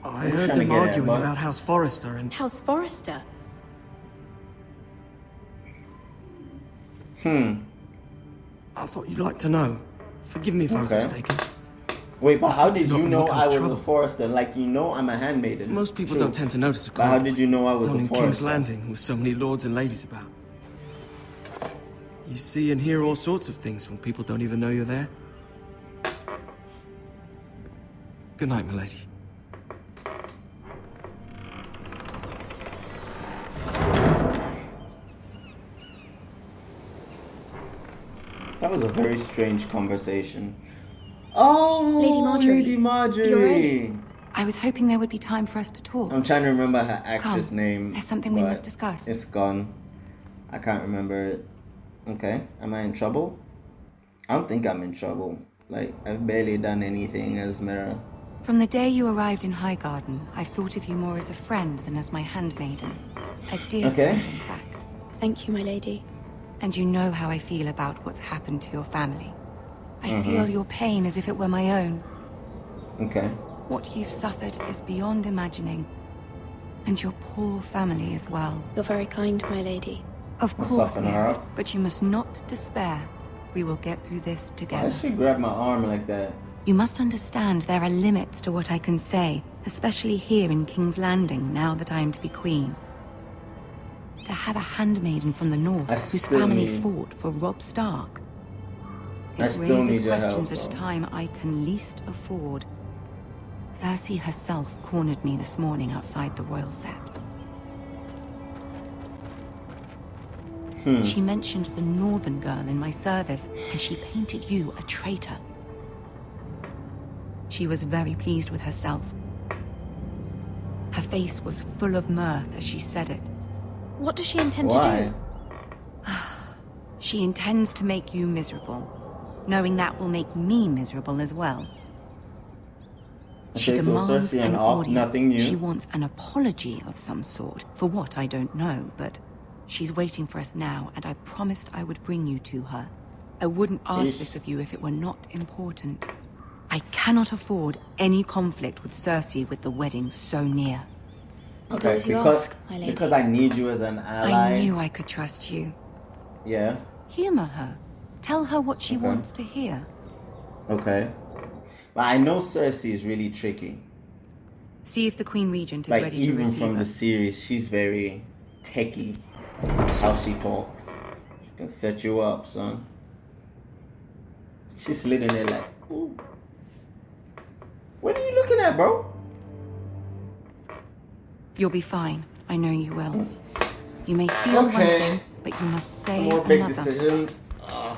[SPEAKER 4] I
[SPEAKER 3] I'm
[SPEAKER 4] heard
[SPEAKER 3] trying to
[SPEAKER 4] them
[SPEAKER 3] get at,
[SPEAKER 4] arguing
[SPEAKER 3] bud.
[SPEAKER 4] about House Forrester and.
[SPEAKER 5] House Forrester?
[SPEAKER 4] I thought you'd like to know. Forgive me if I was
[SPEAKER 3] Okay.
[SPEAKER 4] mistaken.
[SPEAKER 3] Wait, but how did
[SPEAKER 4] Not
[SPEAKER 3] you
[SPEAKER 4] in
[SPEAKER 3] know
[SPEAKER 4] what kind
[SPEAKER 3] I
[SPEAKER 4] of
[SPEAKER 3] was
[SPEAKER 4] trouble?
[SPEAKER 3] a Forester? Like, you know I'm a handmaiden.
[SPEAKER 4] Most people
[SPEAKER 3] True.
[SPEAKER 4] don't tend to notice a
[SPEAKER 3] But how
[SPEAKER 4] crime.
[SPEAKER 3] did you know I was
[SPEAKER 4] Not
[SPEAKER 3] a
[SPEAKER 4] in King's
[SPEAKER 3] Forester?
[SPEAKER 4] Landing with so many lords and ladies about. You see and hear all sorts of things when people don't even know you're there. Good night, milady.
[SPEAKER 3] That was a very strange conversation. Oh,
[SPEAKER 5] Lady Marjorie,
[SPEAKER 3] Lady Marjorie.
[SPEAKER 5] you're ready.
[SPEAKER 10] I was hoping there would be time for us to talk.
[SPEAKER 3] I'm trying to remember her actress
[SPEAKER 10] Come,
[SPEAKER 3] name.
[SPEAKER 10] there's something we
[SPEAKER 3] but
[SPEAKER 10] must discuss.
[SPEAKER 3] It's gone. I can't remember it. Okay, am I in trouble? I don't think I'm in trouble. Like, I've barely done anything, Esmera.
[SPEAKER 10] From the day you arrived in Highgarden, I've thought of you more as a friend than as my handmaiden. A dear
[SPEAKER 3] Okay.
[SPEAKER 10] friend, in fact.
[SPEAKER 5] Thank you, my lady.
[SPEAKER 10] And you know how I feel about what's happened to your family. I feel your pain as if it were my own.
[SPEAKER 3] Okay.
[SPEAKER 10] What you've suffered is beyond imagining. And your poor family as well.
[SPEAKER 5] You're very kind, my lady.
[SPEAKER 10] Of
[SPEAKER 3] I'll
[SPEAKER 10] course,
[SPEAKER 3] soften her
[SPEAKER 10] Mary,
[SPEAKER 3] up.
[SPEAKER 10] but you must not despair. We will get through this
[SPEAKER 3] Why
[SPEAKER 10] together.
[SPEAKER 3] did she grab my arm like that?
[SPEAKER 10] You must understand there are limits to what I can say, especially here in King's Landing, now that I am to be queen. To have a handmaiden from the north
[SPEAKER 3] I
[SPEAKER 10] whose
[SPEAKER 3] still
[SPEAKER 10] family
[SPEAKER 3] need-
[SPEAKER 10] fought for Robb Stark.
[SPEAKER 3] I
[SPEAKER 10] It
[SPEAKER 3] still
[SPEAKER 10] raises
[SPEAKER 3] need your
[SPEAKER 10] questions
[SPEAKER 3] help,
[SPEAKER 10] at a
[SPEAKER 3] though.
[SPEAKER 10] time I can least afford. Cersei herself cornered me this morning outside the Royal Sept. She mentioned the northern girl in my service, and she painted you a traitor. She was very pleased with herself. Her face was full of mirth as she said it.
[SPEAKER 5] What does she intend to
[SPEAKER 3] Why?
[SPEAKER 5] do?
[SPEAKER 10] She intends to make you miserable, knowing that will make me miserable as well. She
[SPEAKER 3] Okay, so
[SPEAKER 10] demands
[SPEAKER 3] Cersei
[SPEAKER 10] an
[SPEAKER 3] and Op,
[SPEAKER 10] audience.
[SPEAKER 3] nothing new.
[SPEAKER 10] She wants an apology of some sort, for what I don't know, but she's waiting for us now, and I promised I would bring you to her. I wouldn't ask
[SPEAKER 3] Yeesh.
[SPEAKER 10] this of you if it were not important. I cannot afford any conflict with Cersei with the wedding so near.
[SPEAKER 5] I'll do
[SPEAKER 3] Okay,
[SPEAKER 5] as you
[SPEAKER 3] because
[SPEAKER 5] ask, my lady.
[SPEAKER 3] because I need you as an ally.
[SPEAKER 10] I knew I could trust you.
[SPEAKER 3] Yeah.
[SPEAKER 10] Humor her. Tell her what she
[SPEAKER 3] Okay.
[SPEAKER 10] wants to hear.
[SPEAKER 3] Okay. But I know Cersei is really tricky.
[SPEAKER 10] See if the Queen Regent is
[SPEAKER 3] Like,
[SPEAKER 10] ready to
[SPEAKER 3] even
[SPEAKER 10] receive
[SPEAKER 3] from the
[SPEAKER 10] us.
[SPEAKER 3] series, she's very techie. How she talks. She can set you up, son. She slid in there like, ooh. What are you looking at, bro?
[SPEAKER 10] You'll be fine. I know you will. You may feel one
[SPEAKER 3] Okay.
[SPEAKER 10] thing, but you must
[SPEAKER 3] Some
[SPEAKER 10] say
[SPEAKER 3] more big
[SPEAKER 10] another.
[SPEAKER 3] decisions. Ugh.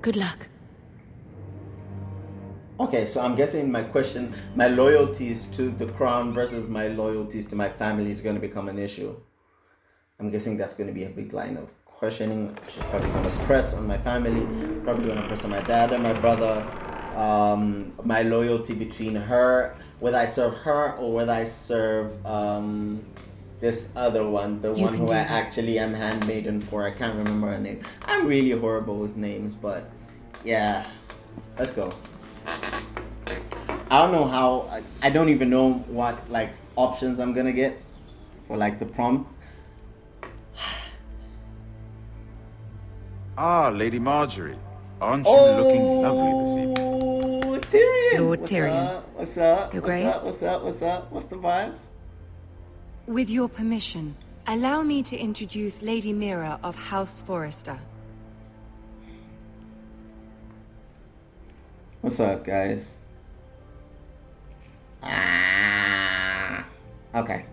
[SPEAKER 10] Good luck.
[SPEAKER 3] Okay, so I'm guessing my loyalties to the crown versus my loyalties to my family is going to become an issue. I'm guessing that's going to be a big line of questioning. She's probably going to press on my family, probably going to press on my dad and my brother. My loyalty between her, whether I serve her or whether I serve this other one, the one who I actually am handmaiden for. I can't remember her name. I'm really horrible with names, but yeah, let's go. I don't know how. I don't even know what like options I'm gonna get for like the prompts.
[SPEAKER 11] Ah, Lady Marjorie, aren't you looking lovely this evening?
[SPEAKER 3] Tyrion!
[SPEAKER 10] Lord Tyrion.
[SPEAKER 3] What's up?
[SPEAKER 10] Your Grace?
[SPEAKER 3] What's up? What's the vibes?
[SPEAKER 12] With your permission, allow me to introduce Lady Mira of House Forrester.
[SPEAKER 3] What's up, guys? Okay.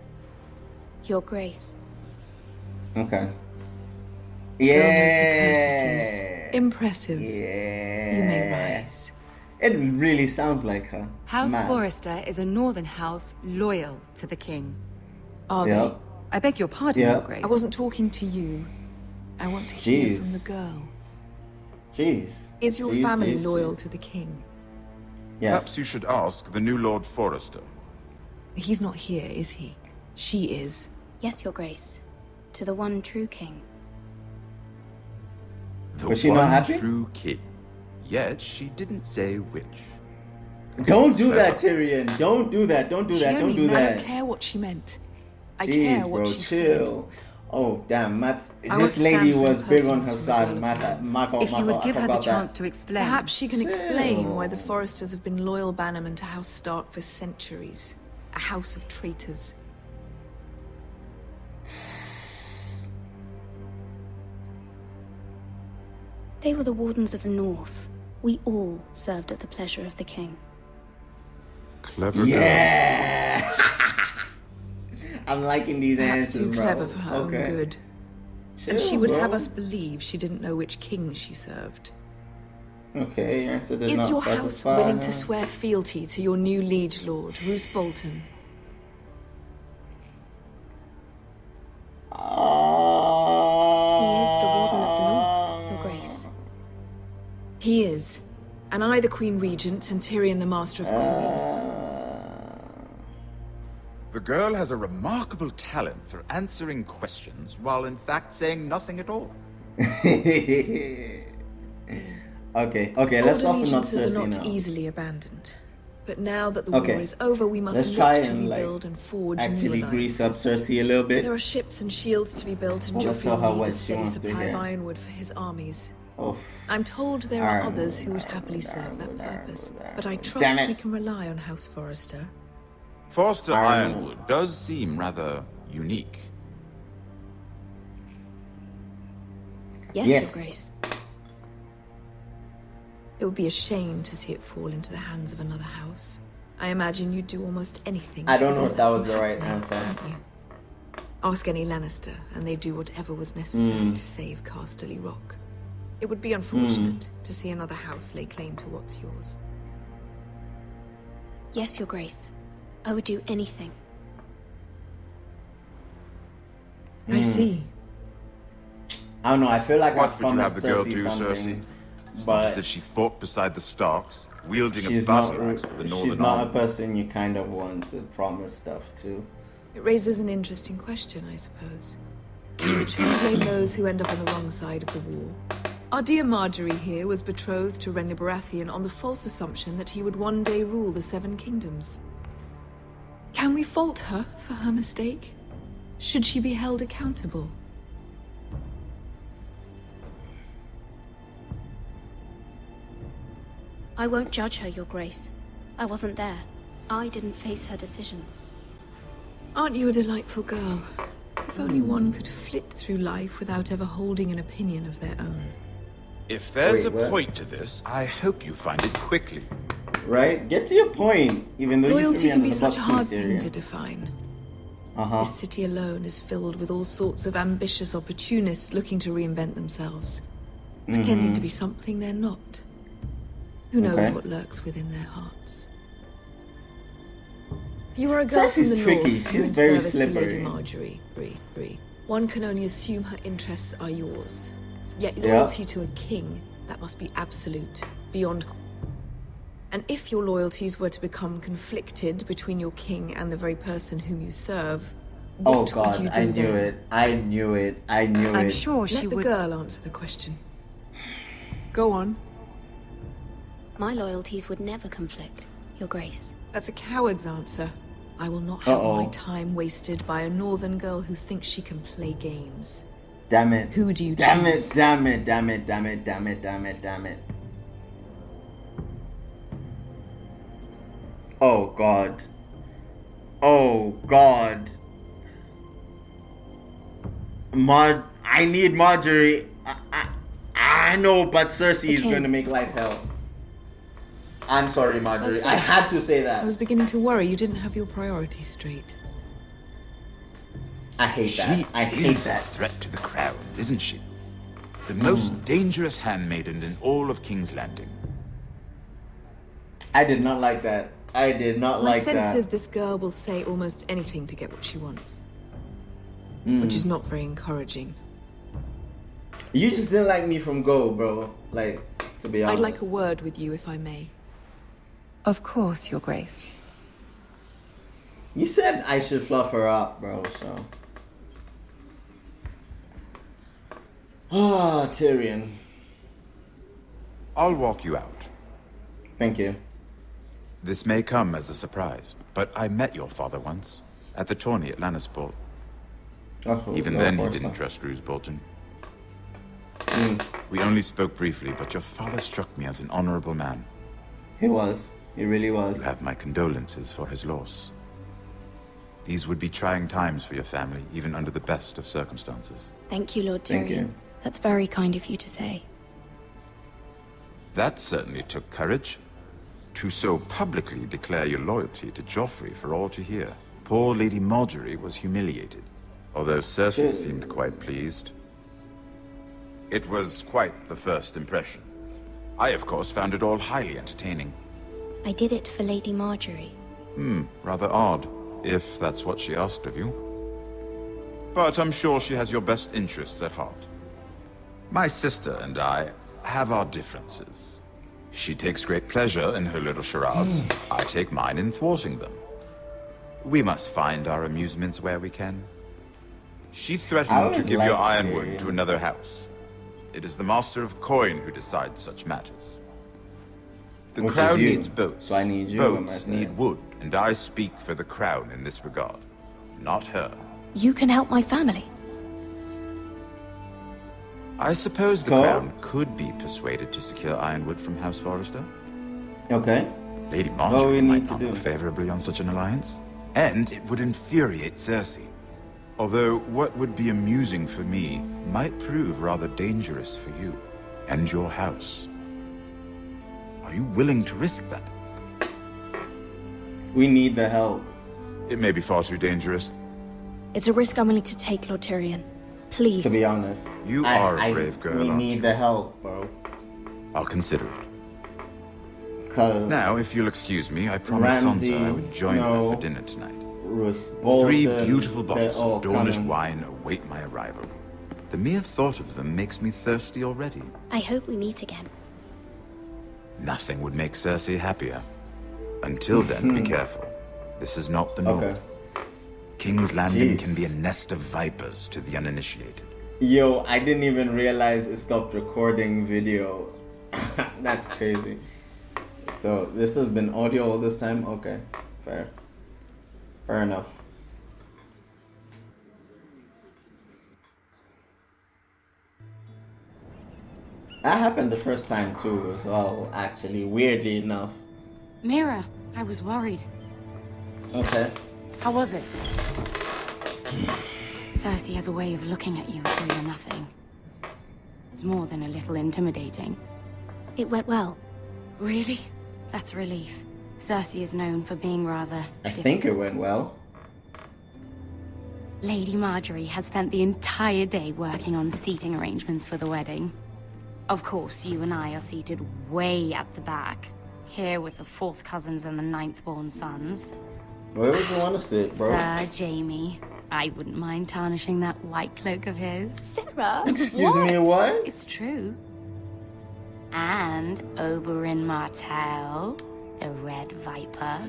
[SPEAKER 5] Your Grace.
[SPEAKER 3] Okay.
[SPEAKER 13] Yeah. Impressive.
[SPEAKER 3] Yeah.
[SPEAKER 13] You may rise.
[SPEAKER 3] It really sounds like her.
[SPEAKER 12] House
[SPEAKER 3] Man.
[SPEAKER 12] Forrester is a northern house loyal to the king.
[SPEAKER 13] Are
[SPEAKER 3] Yep.
[SPEAKER 13] they?
[SPEAKER 12] I beg your pardon,
[SPEAKER 3] Yep.
[SPEAKER 12] Your Grace.
[SPEAKER 13] I wasn't talking to you. I want to hear from the
[SPEAKER 3] Jeez.
[SPEAKER 13] girl.
[SPEAKER 3] Jeez.
[SPEAKER 13] Is your
[SPEAKER 3] Jeez,
[SPEAKER 13] family
[SPEAKER 3] jeez,
[SPEAKER 13] loyal
[SPEAKER 3] jeez.
[SPEAKER 13] to the king?
[SPEAKER 11] Perhaps
[SPEAKER 3] Yes.
[SPEAKER 11] you should ask the new Lord Forrester.
[SPEAKER 13] He's not here, is he? She is.
[SPEAKER 5] Yes, Your Grace. To the one true king.
[SPEAKER 11] The
[SPEAKER 3] Was she
[SPEAKER 11] one
[SPEAKER 3] not happy?
[SPEAKER 11] true king. Yet she didn't say which.
[SPEAKER 3] Don't do that, Tyrion. Don't do that. Don't do
[SPEAKER 13] She
[SPEAKER 3] that. Don't
[SPEAKER 13] only,
[SPEAKER 3] do
[SPEAKER 13] I
[SPEAKER 3] that.
[SPEAKER 13] don't care what she meant. I
[SPEAKER 3] Jeez,
[SPEAKER 13] care
[SPEAKER 3] bro,
[SPEAKER 13] what she said.
[SPEAKER 3] chill. Oh, damn.
[SPEAKER 13] I
[SPEAKER 3] This
[SPEAKER 13] won't stand
[SPEAKER 3] lady
[SPEAKER 13] for
[SPEAKER 3] was big on
[SPEAKER 13] impertinence
[SPEAKER 3] her
[SPEAKER 13] from a
[SPEAKER 3] side.
[SPEAKER 13] girl
[SPEAKER 3] My
[SPEAKER 13] of
[SPEAKER 3] fault.
[SPEAKER 13] mine.
[SPEAKER 3] My fault.
[SPEAKER 12] If
[SPEAKER 3] my
[SPEAKER 12] you would
[SPEAKER 3] fault. I
[SPEAKER 12] give her the
[SPEAKER 3] forgot
[SPEAKER 12] chance
[SPEAKER 3] that.
[SPEAKER 12] to explain.
[SPEAKER 13] Perhaps she can explain
[SPEAKER 3] Chill.
[SPEAKER 13] why the Forresters have been loyal bannermen to House Stark for centuries. A house of traitors.
[SPEAKER 5] They were the Wardens of the North. We all served at the pleasure of the king.
[SPEAKER 11] Clever girl.
[SPEAKER 3] Yeah. I'm liking these
[SPEAKER 13] Perhaps
[SPEAKER 3] answers,
[SPEAKER 13] too
[SPEAKER 3] bro.
[SPEAKER 13] clever for her own good. And she
[SPEAKER 3] Chill,
[SPEAKER 13] would
[SPEAKER 3] bro.
[SPEAKER 13] have us believe she didn't know which king she served.
[SPEAKER 3] Okay, your answer did
[SPEAKER 13] Is
[SPEAKER 3] not
[SPEAKER 13] your house
[SPEAKER 3] satisfy
[SPEAKER 13] willing
[SPEAKER 3] her.
[SPEAKER 13] to swear fealty to your new liege lord, Roose Bolton?
[SPEAKER 5] He is the Warden of the North, Your Grace.
[SPEAKER 13] He is. And I the Queen Regent and Tyrion the Master of Coin.
[SPEAKER 11] The girl has a remarkable talent for answering questions while in fact saying nothing at all.
[SPEAKER 3] Okay, let's
[SPEAKER 13] Old
[SPEAKER 3] soften up
[SPEAKER 13] allegiances are
[SPEAKER 3] Cersei
[SPEAKER 13] not
[SPEAKER 3] now.
[SPEAKER 13] easily abandoned. But now that the
[SPEAKER 3] Okay.
[SPEAKER 13] war is over, we must
[SPEAKER 3] Let's
[SPEAKER 13] look
[SPEAKER 3] try
[SPEAKER 13] to
[SPEAKER 3] and
[SPEAKER 13] rebuild and forge
[SPEAKER 3] actually
[SPEAKER 13] new
[SPEAKER 3] grease
[SPEAKER 13] alliances.
[SPEAKER 3] up Cersei a little bit.
[SPEAKER 13] There are ships and shields to be built, and
[SPEAKER 3] So let's
[SPEAKER 13] Joffrey
[SPEAKER 3] tell her
[SPEAKER 13] will need
[SPEAKER 3] what
[SPEAKER 13] a
[SPEAKER 3] she
[SPEAKER 13] steady
[SPEAKER 3] wants to
[SPEAKER 13] supply of
[SPEAKER 3] hear.
[SPEAKER 13] ironwood for his armies.
[SPEAKER 3] Oh,
[SPEAKER 13] I'm told there are
[SPEAKER 3] Ironwood,
[SPEAKER 13] others who would happily
[SPEAKER 3] ironwood,
[SPEAKER 13] serve that
[SPEAKER 3] ironwood,
[SPEAKER 13] purpose,
[SPEAKER 3] ironwood,
[SPEAKER 13] but I
[SPEAKER 3] ironwood.
[SPEAKER 13] trust
[SPEAKER 3] Damn
[SPEAKER 13] we
[SPEAKER 3] it.
[SPEAKER 13] can rely on House Forrester.
[SPEAKER 11] Forster
[SPEAKER 3] Ironwood.
[SPEAKER 11] Ironwood does seem rather unique.
[SPEAKER 5] Yes,
[SPEAKER 3] Yes.
[SPEAKER 5] Your Grace.
[SPEAKER 13] It would be a shame to see it fall into the hands of another house. I imagine you'd do almost anything.
[SPEAKER 3] I
[SPEAKER 13] to
[SPEAKER 3] don't know
[SPEAKER 13] prevent
[SPEAKER 3] if that
[SPEAKER 13] from
[SPEAKER 3] was the right
[SPEAKER 13] happening,
[SPEAKER 3] answer.
[SPEAKER 13] wouldn't you? Ask any Lannister, and they'd do whatever was necessary
[SPEAKER 3] Mm.
[SPEAKER 13] to save Casterly Rock. It would be unfortunate to see another house lay claim to what's yours.
[SPEAKER 5] Yes, Your Grace. I would do anything.
[SPEAKER 13] I see.
[SPEAKER 3] I don't know. I feel like I
[SPEAKER 11] What would you have
[SPEAKER 3] promised
[SPEAKER 11] the girl
[SPEAKER 3] Cersei
[SPEAKER 11] do, Cersei?
[SPEAKER 3] something,
[SPEAKER 11] It's
[SPEAKER 3] but
[SPEAKER 11] nice that she fought beside the Starks, wielding a
[SPEAKER 3] she's not.
[SPEAKER 11] battle axe for the Northern
[SPEAKER 3] She's not a
[SPEAKER 11] Army.
[SPEAKER 3] person you kind of want to promise stuff to.
[SPEAKER 13] It raises an interesting question, I suppose. Can we truly blame those who end up on the wrong side of the war? Our dear Marjorie here was betrothed to Renly Baratheon on the false assumption that he would one day rule the Seven Kingdoms. Can we fault her for her mistake? Should she be held accountable?
[SPEAKER 5] I won't judge her, Your Grace. I wasn't there. I didn't face her decisions.
[SPEAKER 13] Aren't you a delightful girl? If only one could flit through life without ever holding an opinion of their own.
[SPEAKER 11] If there's
[SPEAKER 3] Wait,
[SPEAKER 11] a
[SPEAKER 3] what?
[SPEAKER 11] point to this, I hope you find it quickly.
[SPEAKER 3] Right? Get to your point. Even though you
[SPEAKER 13] Loyalty
[SPEAKER 3] threw me
[SPEAKER 13] can
[SPEAKER 3] under
[SPEAKER 13] be
[SPEAKER 3] the
[SPEAKER 13] such a
[SPEAKER 3] bus too,
[SPEAKER 13] hard thing
[SPEAKER 3] Tyrion.
[SPEAKER 13] to define.
[SPEAKER 3] Uh-huh.
[SPEAKER 13] This city alone is filled with all sorts of ambitious opportunists looking to reinvent themselves. pretending to be something they're not. Who knows what lurks within their hearts? You are a girl from the
[SPEAKER 3] tricky.
[SPEAKER 13] north,
[SPEAKER 3] She's
[SPEAKER 13] in
[SPEAKER 3] very
[SPEAKER 13] service
[SPEAKER 3] slippery.
[SPEAKER 13] to Lady Marjorie. One can only assume her interests are yours. Yet loyalty to a king, that must be absolute, beyond. And if your loyalties were to become conflicted between your king and the very person whom you serve, what would you do
[SPEAKER 3] I knew
[SPEAKER 13] then?
[SPEAKER 3] it. I knew it. I knew it.
[SPEAKER 12] I'm sure she
[SPEAKER 13] Let the
[SPEAKER 12] would.
[SPEAKER 13] girl answer the question. Go on.
[SPEAKER 14] My loyalties would never conflict, Your Grace.
[SPEAKER 13] That's a coward's answer. I will not have my time wasted by a northern girl who thinks she can play games.
[SPEAKER 3] Damn it.
[SPEAKER 13] Who do you
[SPEAKER 3] Damn
[SPEAKER 13] choose?
[SPEAKER 3] it, damn it, damn it, damn it, damn it, damn it, damn it. Oh God. Oh God. I need Marjorie. I know, but Cersei is going to make life hell. I'm sorry, Marjorie. I had to say that.
[SPEAKER 13] I was beginning to worry you didn't have your priorities straight.
[SPEAKER 3] I hate that. I hate
[SPEAKER 11] She's a
[SPEAKER 3] that.
[SPEAKER 11] threat to the crown, isn't she? The most dangerous handmaiden in all of King's Landing.
[SPEAKER 3] I did not like that. I did not
[SPEAKER 13] My
[SPEAKER 3] like
[SPEAKER 13] sense
[SPEAKER 3] that.
[SPEAKER 13] is this girl will say almost anything to get what she wants. Which is not very encouraging.
[SPEAKER 3] You just didn't like me from go, bro. Like, to be honest.
[SPEAKER 13] I'd like a word with you, if I may.
[SPEAKER 12] Of course, Your Grace.
[SPEAKER 3] You said I should fluff her up, bro, so. Ah, Tyrion.
[SPEAKER 11] I'll walk you out.
[SPEAKER 3] Thank you.
[SPEAKER 11] This may come as a surprise, but I met your father once, at the tourney at Lannisport. Even then, he didn't trust Roose Bolton. We only spoke briefly, but your father struck me as an honorable man.
[SPEAKER 3] He was. He really was.
[SPEAKER 11] You have my condolences for his loss. These would be trying times for your family, even under the best of circumstances.
[SPEAKER 14] Thank you, Lord Tyrion.
[SPEAKER 3] Thank you.
[SPEAKER 14] That's very kind of you to say.
[SPEAKER 11] That certainly took courage. To so publicly declare your loyalty to Joffrey for all to hear. Poor Lady Marjorie was humiliated, although Cersei seemed quite pleased. It was quite the first impression. I, of course, found it all highly entertaining.
[SPEAKER 14] I did it for Lady Marjorie.
[SPEAKER 11] Rather odd, if that's what she asked of you. But I'm sure she has your best interests at heart. My sister and I have our differences. She takes great pleasure in her little charades. I take mine in thwarting them. We must find our amusements where we can. She threatened to give your ironwood to another house. It is the Master of Coin who decides such matters. The
[SPEAKER 3] Which
[SPEAKER 11] crown
[SPEAKER 3] is you.
[SPEAKER 11] needs boats.
[SPEAKER 3] So I need you, am I
[SPEAKER 11] Boats
[SPEAKER 3] saying?
[SPEAKER 11] need wood, and I speak for the crown in this regard, not her.
[SPEAKER 5] You can help my family.
[SPEAKER 11] I suppose the
[SPEAKER 3] So?
[SPEAKER 11] crown could be persuaded to secure ironwood from House Forrester.
[SPEAKER 3] Okay.
[SPEAKER 11] Lady
[SPEAKER 3] What
[SPEAKER 11] Marjorie
[SPEAKER 3] we
[SPEAKER 11] might
[SPEAKER 3] need to
[SPEAKER 11] not
[SPEAKER 3] do?
[SPEAKER 11] look favorably on such an alliance. And it would infuriate Cersei. Although what would be amusing for me might prove rather dangerous for you and your house. Are you willing to risk that?
[SPEAKER 3] We need the help.
[SPEAKER 11] It may be far too dangerous.
[SPEAKER 5] It's a risk I'm willing to take, Lord Tyrion. Please.
[SPEAKER 3] To be honest.
[SPEAKER 11] You are a brave girl,
[SPEAKER 3] We
[SPEAKER 11] aren't
[SPEAKER 3] need
[SPEAKER 11] you?
[SPEAKER 3] the help, bro.
[SPEAKER 11] I'll consider it.
[SPEAKER 3] Cause
[SPEAKER 11] Now, if you'll excuse me, I promised
[SPEAKER 3] Ramsay,
[SPEAKER 11] Sansa I would join her
[SPEAKER 3] Snow,
[SPEAKER 11] for dinner tonight.
[SPEAKER 3] Roose Bolton,
[SPEAKER 11] 3 beautiful
[SPEAKER 3] they're
[SPEAKER 11] bottles
[SPEAKER 3] all
[SPEAKER 11] of Dornish
[SPEAKER 3] coming.
[SPEAKER 11] wine await my arrival. The mere thought of them makes me thirsty already.
[SPEAKER 14] I hope we meet again.
[SPEAKER 11] Nothing would make Cersei happier. Until then, be careful. This is not the North. King's Landing can be a nest of vipers to the uninitiated.
[SPEAKER 3] Yo, I didn't even realize it stopped recording video. That's crazy. So this has been audio all this time? Okay, fair. Fair enough. That happened the first time too as well, actually, weirdly enough.
[SPEAKER 12] Mira, I was worried.
[SPEAKER 3] Okay.
[SPEAKER 12] How was it? Cersei has a way of looking at you as though you're nothing. It's more than a little intimidating.
[SPEAKER 14] It went well.
[SPEAKER 12] Really? That's a relief. Cersei is known for being rather
[SPEAKER 3] I think it went well.
[SPEAKER 12] Lady Marjorie has spent the entire day working on seating arrangements for the wedding.
[SPEAKER 15] Of course, you and I are seated way at the back, here with the 4th cousins and the 9th-born sons.
[SPEAKER 3] Where would you want to sit, bro?
[SPEAKER 15] Sir Jamie, I wouldn't mind tarnishing that white cloak of his.
[SPEAKER 5] Sarah,
[SPEAKER 3] Excuse me, what?
[SPEAKER 15] It's true. And Oberyn Martell, the Red Viper.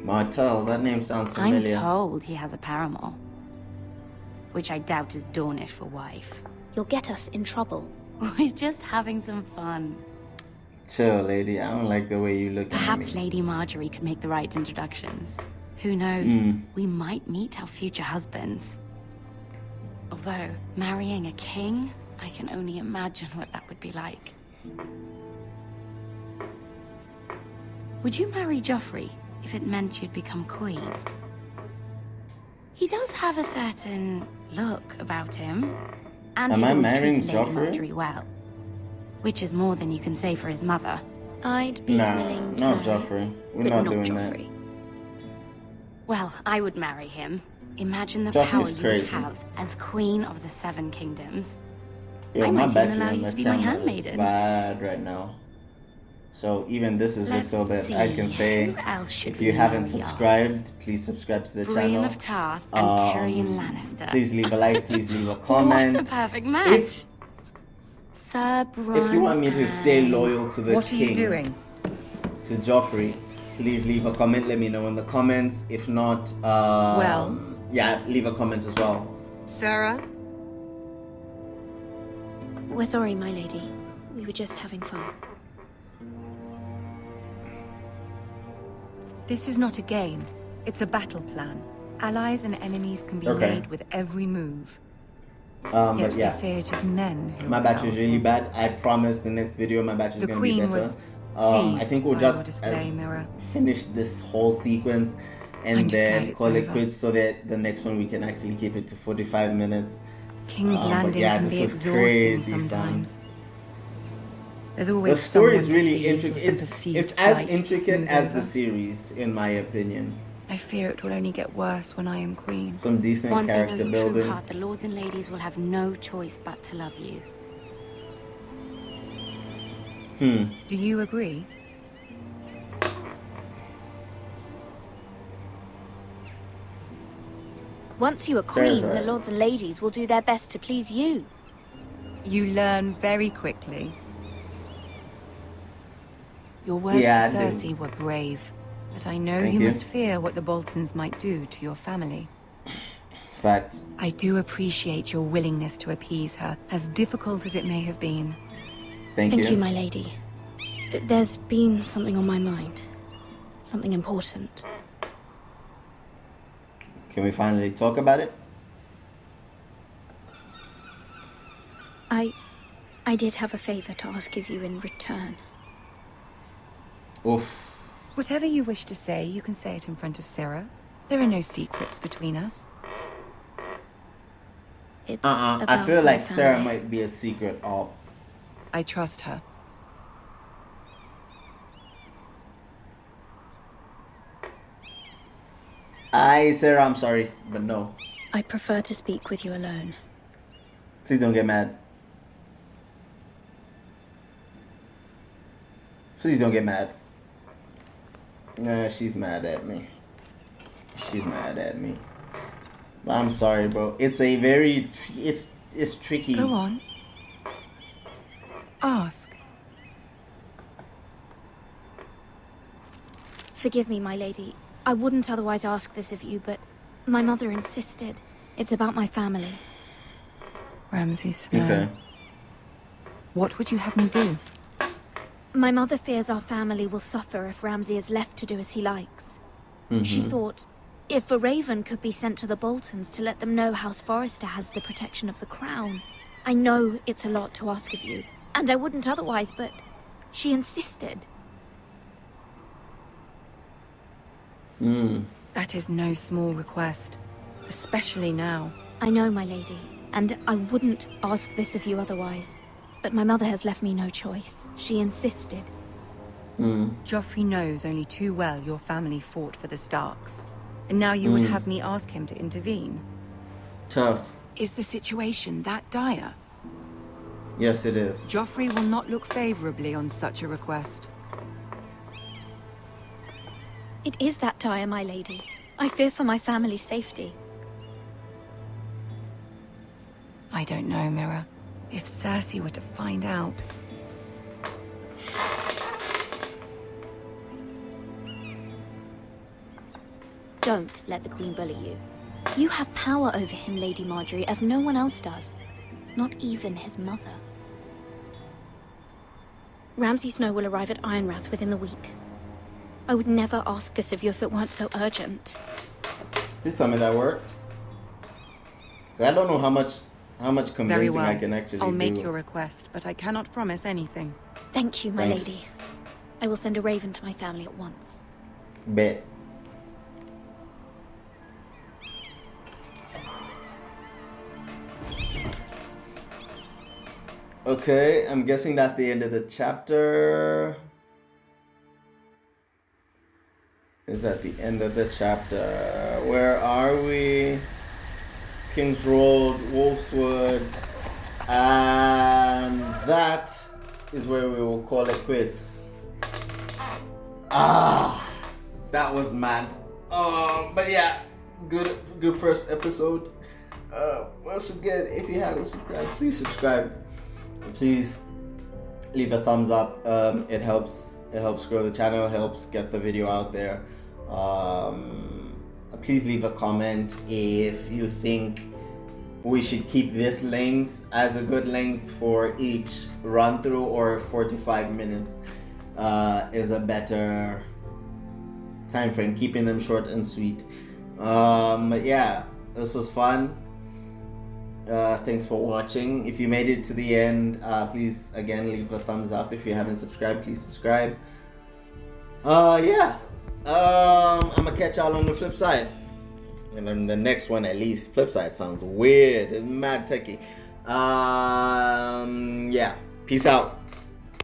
[SPEAKER 3] Martell, that name sounds familiar.
[SPEAKER 15] I'm told he has a paramour, which I doubt is Dornish for wife.
[SPEAKER 14] You'll get us in trouble.
[SPEAKER 15] We're just having some fun.
[SPEAKER 3] Chill, lady. I don't like the way you look at me.
[SPEAKER 15] Perhaps Lady Marjorie could make the right introductions. Who knows? We might meet our future husbands. Although, marrying a king, I can only imagine what that would be like. Would you marry Joffrey if it meant you'd become queen? He does have a certain look about him. And
[SPEAKER 3] Am
[SPEAKER 15] he's
[SPEAKER 3] I
[SPEAKER 15] always
[SPEAKER 3] marrying
[SPEAKER 15] treated Lady
[SPEAKER 3] Joffrey?
[SPEAKER 15] Marjorie well. Which is more than you can say for his mother.
[SPEAKER 14] I'd be willing to
[SPEAKER 3] not
[SPEAKER 14] marry,
[SPEAKER 3] Joffrey. We're
[SPEAKER 14] but
[SPEAKER 3] not
[SPEAKER 14] not
[SPEAKER 3] doing
[SPEAKER 14] Joffrey.
[SPEAKER 15] Well, I would marry him. Imagine the
[SPEAKER 3] Joffrey's
[SPEAKER 15] power you would
[SPEAKER 3] crazy.
[SPEAKER 15] have as Queen of the 7 Kingdoms.
[SPEAKER 3] that. Yo,
[SPEAKER 15] I
[SPEAKER 3] my
[SPEAKER 15] might even
[SPEAKER 3] battery
[SPEAKER 15] allow
[SPEAKER 3] on
[SPEAKER 15] you
[SPEAKER 3] the
[SPEAKER 15] to be my
[SPEAKER 3] camera is
[SPEAKER 15] handmaiden.
[SPEAKER 3] bad right now. So even this is just so that I can
[SPEAKER 15] see,
[SPEAKER 3] say,
[SPEAKER 15] who else should
[SPEAKER 3] if you
[SPEAKER 15] we
[SPEAKER 3] haven't
[SPEAKER 15] marry off?
[SPEAKER 3] subscribed, please subscribe to the
[SPEAKER 15] Brienne
[SPEAKER 3] channel.
[SPEAKER 15] of Tarth and Tyrion Lannister.
[SPEAKER 3] Please leave a like, please leave a comment.
[SPEAKER 15] What a perfect match. Sir Bronn.
[SPEAKER 3] If you want me to stay loyal to the
[SPEAKER 12] What are you
[SPEAKER 3] king,
[SPEAKER 12] doing?
[SPEAKER 3] to Joffrey, please leave a comment. Let me know in the comments. If not,
[SPEAKER 12] Well?
[SPEAKER 3] yeah, leave a comment as well.
[SPEAKER 12] Sarah?
[SPEAKER 14] We're sorry, my lady. We were just having fun.
[SPEAKER 12] This is not a game. It's a battle plan. Allies and enemies can be
[SPEAKER 3] Okay.
[SPEAKER 12] made with every move. Yet
[SPEAKER 3] But yeah,
[SPEAKER 12] they say it is men who
[SPEAKER 3] my
[SPEAKER 12] are
[SPEAKER 3] battery is really
[SPEAKER 12] powerful.
[SPEAKER 3] bad. I promise the next video my battery is
[SPEAKER 12] The
[SPEAKER 3] going to be
[SPEAKER 12] Queen
[SPEAKER 3] better.
[SPEAKER 12] was
[SPEAKER 3] I think we'll
[SPEAKER 12] pleased by your
[SPEAKER 3] just
[SPEAKER 12] display, Mira.
[SPEAKER 3] finish this whole sequence
[SPEAKER 12] I'm
[SPEAKER 3] and
[SPEAKER 12] just glad
[SPEAKER 3] then
[SPEAKER 12] it's
[SPEAKER 3] call it
[SPEAKER 12] over.
[SPEAKER 3] quits so that the next one we can actually keep it to 45 minutes.
[SPEAKER 12] King's
[SPEAKER 3] But
[SPEAKER 12] Landing
[SPEAKER 3] yeah,
[SPEAKER 12] can
[SPEAKER 3] this
[SPEAKER 12] be
[SPEAKER 3] is
[SPEAKER 12] exhausting
[SPEAKER 3] crazy,
[SPEAKER 12] sometimes.
[SPEAKER 3] son.
[SPEAKER 12] There's always
[SPEAKER 3] The story is
[SPEAKER 12] someone to
[SPEAKER 3] really
[SPEAKER 12] please or
[SPEAKER 3] intricate.
[SPEAKER 12] some
[SPEAKER 3] It's
[SPEAKER 12] perceived
[SPEAKER 3] as
[SPEAKER 12] slight to
[SPEAKER 3] intricate
[SPEAKER 12] smooth
[SPEAKER 3] as
[SPEAKER 12] over.
[SPEAKER 3] the series, in my opinion.
[SPEAKER 12] I fear it will only get worse when I am queen.
[SPEAKER 3] Some decent
[SPEAKER 15] Once I know
[SPEAKER 3] character
[SPEAKER 15] your true
[SPEAKER 3] building.
[SPEAKER 15] heart, the lords and ladies will have no choice but to love you.
[SPEAKER 12] Do you agree?
[SPEAKER 14] Once you are
[SPEAKER 3] Sarah's
[SPEAKER 14] queen, the
[SPEAKER 3] right.
[SPEAKER 14] lords and ladies will do their best to please you.
[SPEAKER 12] You learn very quickly. Your words
[SPEAKER 3] Yeah,
[SPEAKER 12] to
[SPEAKER 3] I do.
[SPEAKER 12] Cersei were brave, but I know
[SPEAKER 3] Thank
[SPEAKER 12] you
[SPEAKER 3] you.
[SPEAKER 12] must fear what the Boltons might do to your family.
[SPEAKER 3] Facts.
[SPEAKER 12] I do appreciate your willingness to appease her, as difficult as it may have been.
[SPEAKER 3] Thank
[SPEAKER 14] Thank you, my lady. There's been something on my mind. Something important.
[SPEAKER 3] Can we finally talk about it?
[SPEAKER 14] I did have a favor to ask of you in return.
[SPEAKER 3] Oof.
[SPEAKER 12] Whatever you wish to say, you can say it in front of Sarah. There are no secrets between us.
[SPEAKER 14] It's
[SPEAKER 3] I
[SPEAKER 14] about
[SPEAKER 3] feel
[SPEAKER 14] my
[SPEAKER 3] like Sarah
[SPEAKER 14] family.
[SPEAKER 3] might be a secret op.
[SPEAKER 12] I trust her.
[SPEAKER 3] Sarah, I'm sorry, but no.
[SPEAKER 14] I prefer to speak with you alone.
[SPEAKER 3] Please don't get mad. Please don't get mad. Nah, she's mad at me. She's mad at me. But I'm sorry, bro. It's a very... It's tricky.
[SPEAKER 12] Go on. Ask.
[SPEAKER 14] Forgive me, my lady. I wouldn't otherwise ask this of you, but my mother insisted. It's about my family.
[SPEAKER 12] Ramsay Snow.
[SPEAKER 3] Okay.
[SPEAKER 12] What would you have me do?
[SPEAKER 14] My mother fears our family will suffer if Ramsay is left to do as he likes. She thought, if a raven could be sent to the Boltons to let them know House Forrester has the protection of the crown. I know it's a lot to ask of you, and I wouldn't otherwise, but she insisted.
[SPEAKER 12] That is no small request, especially now.
[SPEAKER 14] I know, my lady, and I wouldn't ask this of you otherwise. But my mother has left me no choice. She insisted.
[SPEAKER 12] Joffrey knows only too well your family fought for the Starks. And now you would have me ask him to intervene.
[SPEAKER 3] Tough.
[SPEAKER 12] Is the situation that dire?
[SPEAKER 3] Yes, it is.
[SPEAKER 12] Joffrey will not look favorably on such a request.
[SPEAKER 14] It is that dire, my lady. I fear for my family's safety.
[SPEAKER 12] I don't know, Mira. If Cersei were to find out...
[SPEAKER 14] Don't let the Queen bully you. You have power over him, Lady Marjorie, as no one else does. Not even his mother. Ramsay Snow will arrive at Ironrath within the week. I would never ask this of you if it weren't so urgent.
[SPEAKER 3] Please tell me that worked. I don't know how much convincing
[SPEAKER 12] Very well.
[SPEAKER 3] I can actually
[SPEAKER 12] I'll
[SPEAKER 3] do.
[SPEAKER 12] make your request, but I cannot promise anything.
[SPEAKER 14] Thank you, my
[SPEAKER 3] Thanks.
[SPEAKER 14] lady. I will send a raven to my family at once.
[SPEAKER 3] Bet. Okay, I'm guessing that's the end of the chapter. Is that the end of the chapter? Where are we? King's Road, Wolfswood, and that is where we will call it quits. That was mad. But yeah, good first episode. Once again, if you haven't subscribed, please subscribe. Please leave a thumbs up. It helps grow the channel, helps get the video out there. Please leave a comment if you think we should keep this length as a good length for each run through, or 45 minutes is a better time frame, keeping them short and sweet. But yeah, this was fun. Thanks for watching. If you made it to the end, please again leave a thumbs up. If you haven't subscribed, please subscribe. Yeah, I'm gonna catch y'all on the flip side, and then the next one at least. Flip side sounds weird and mad techie. Yeah, peace out.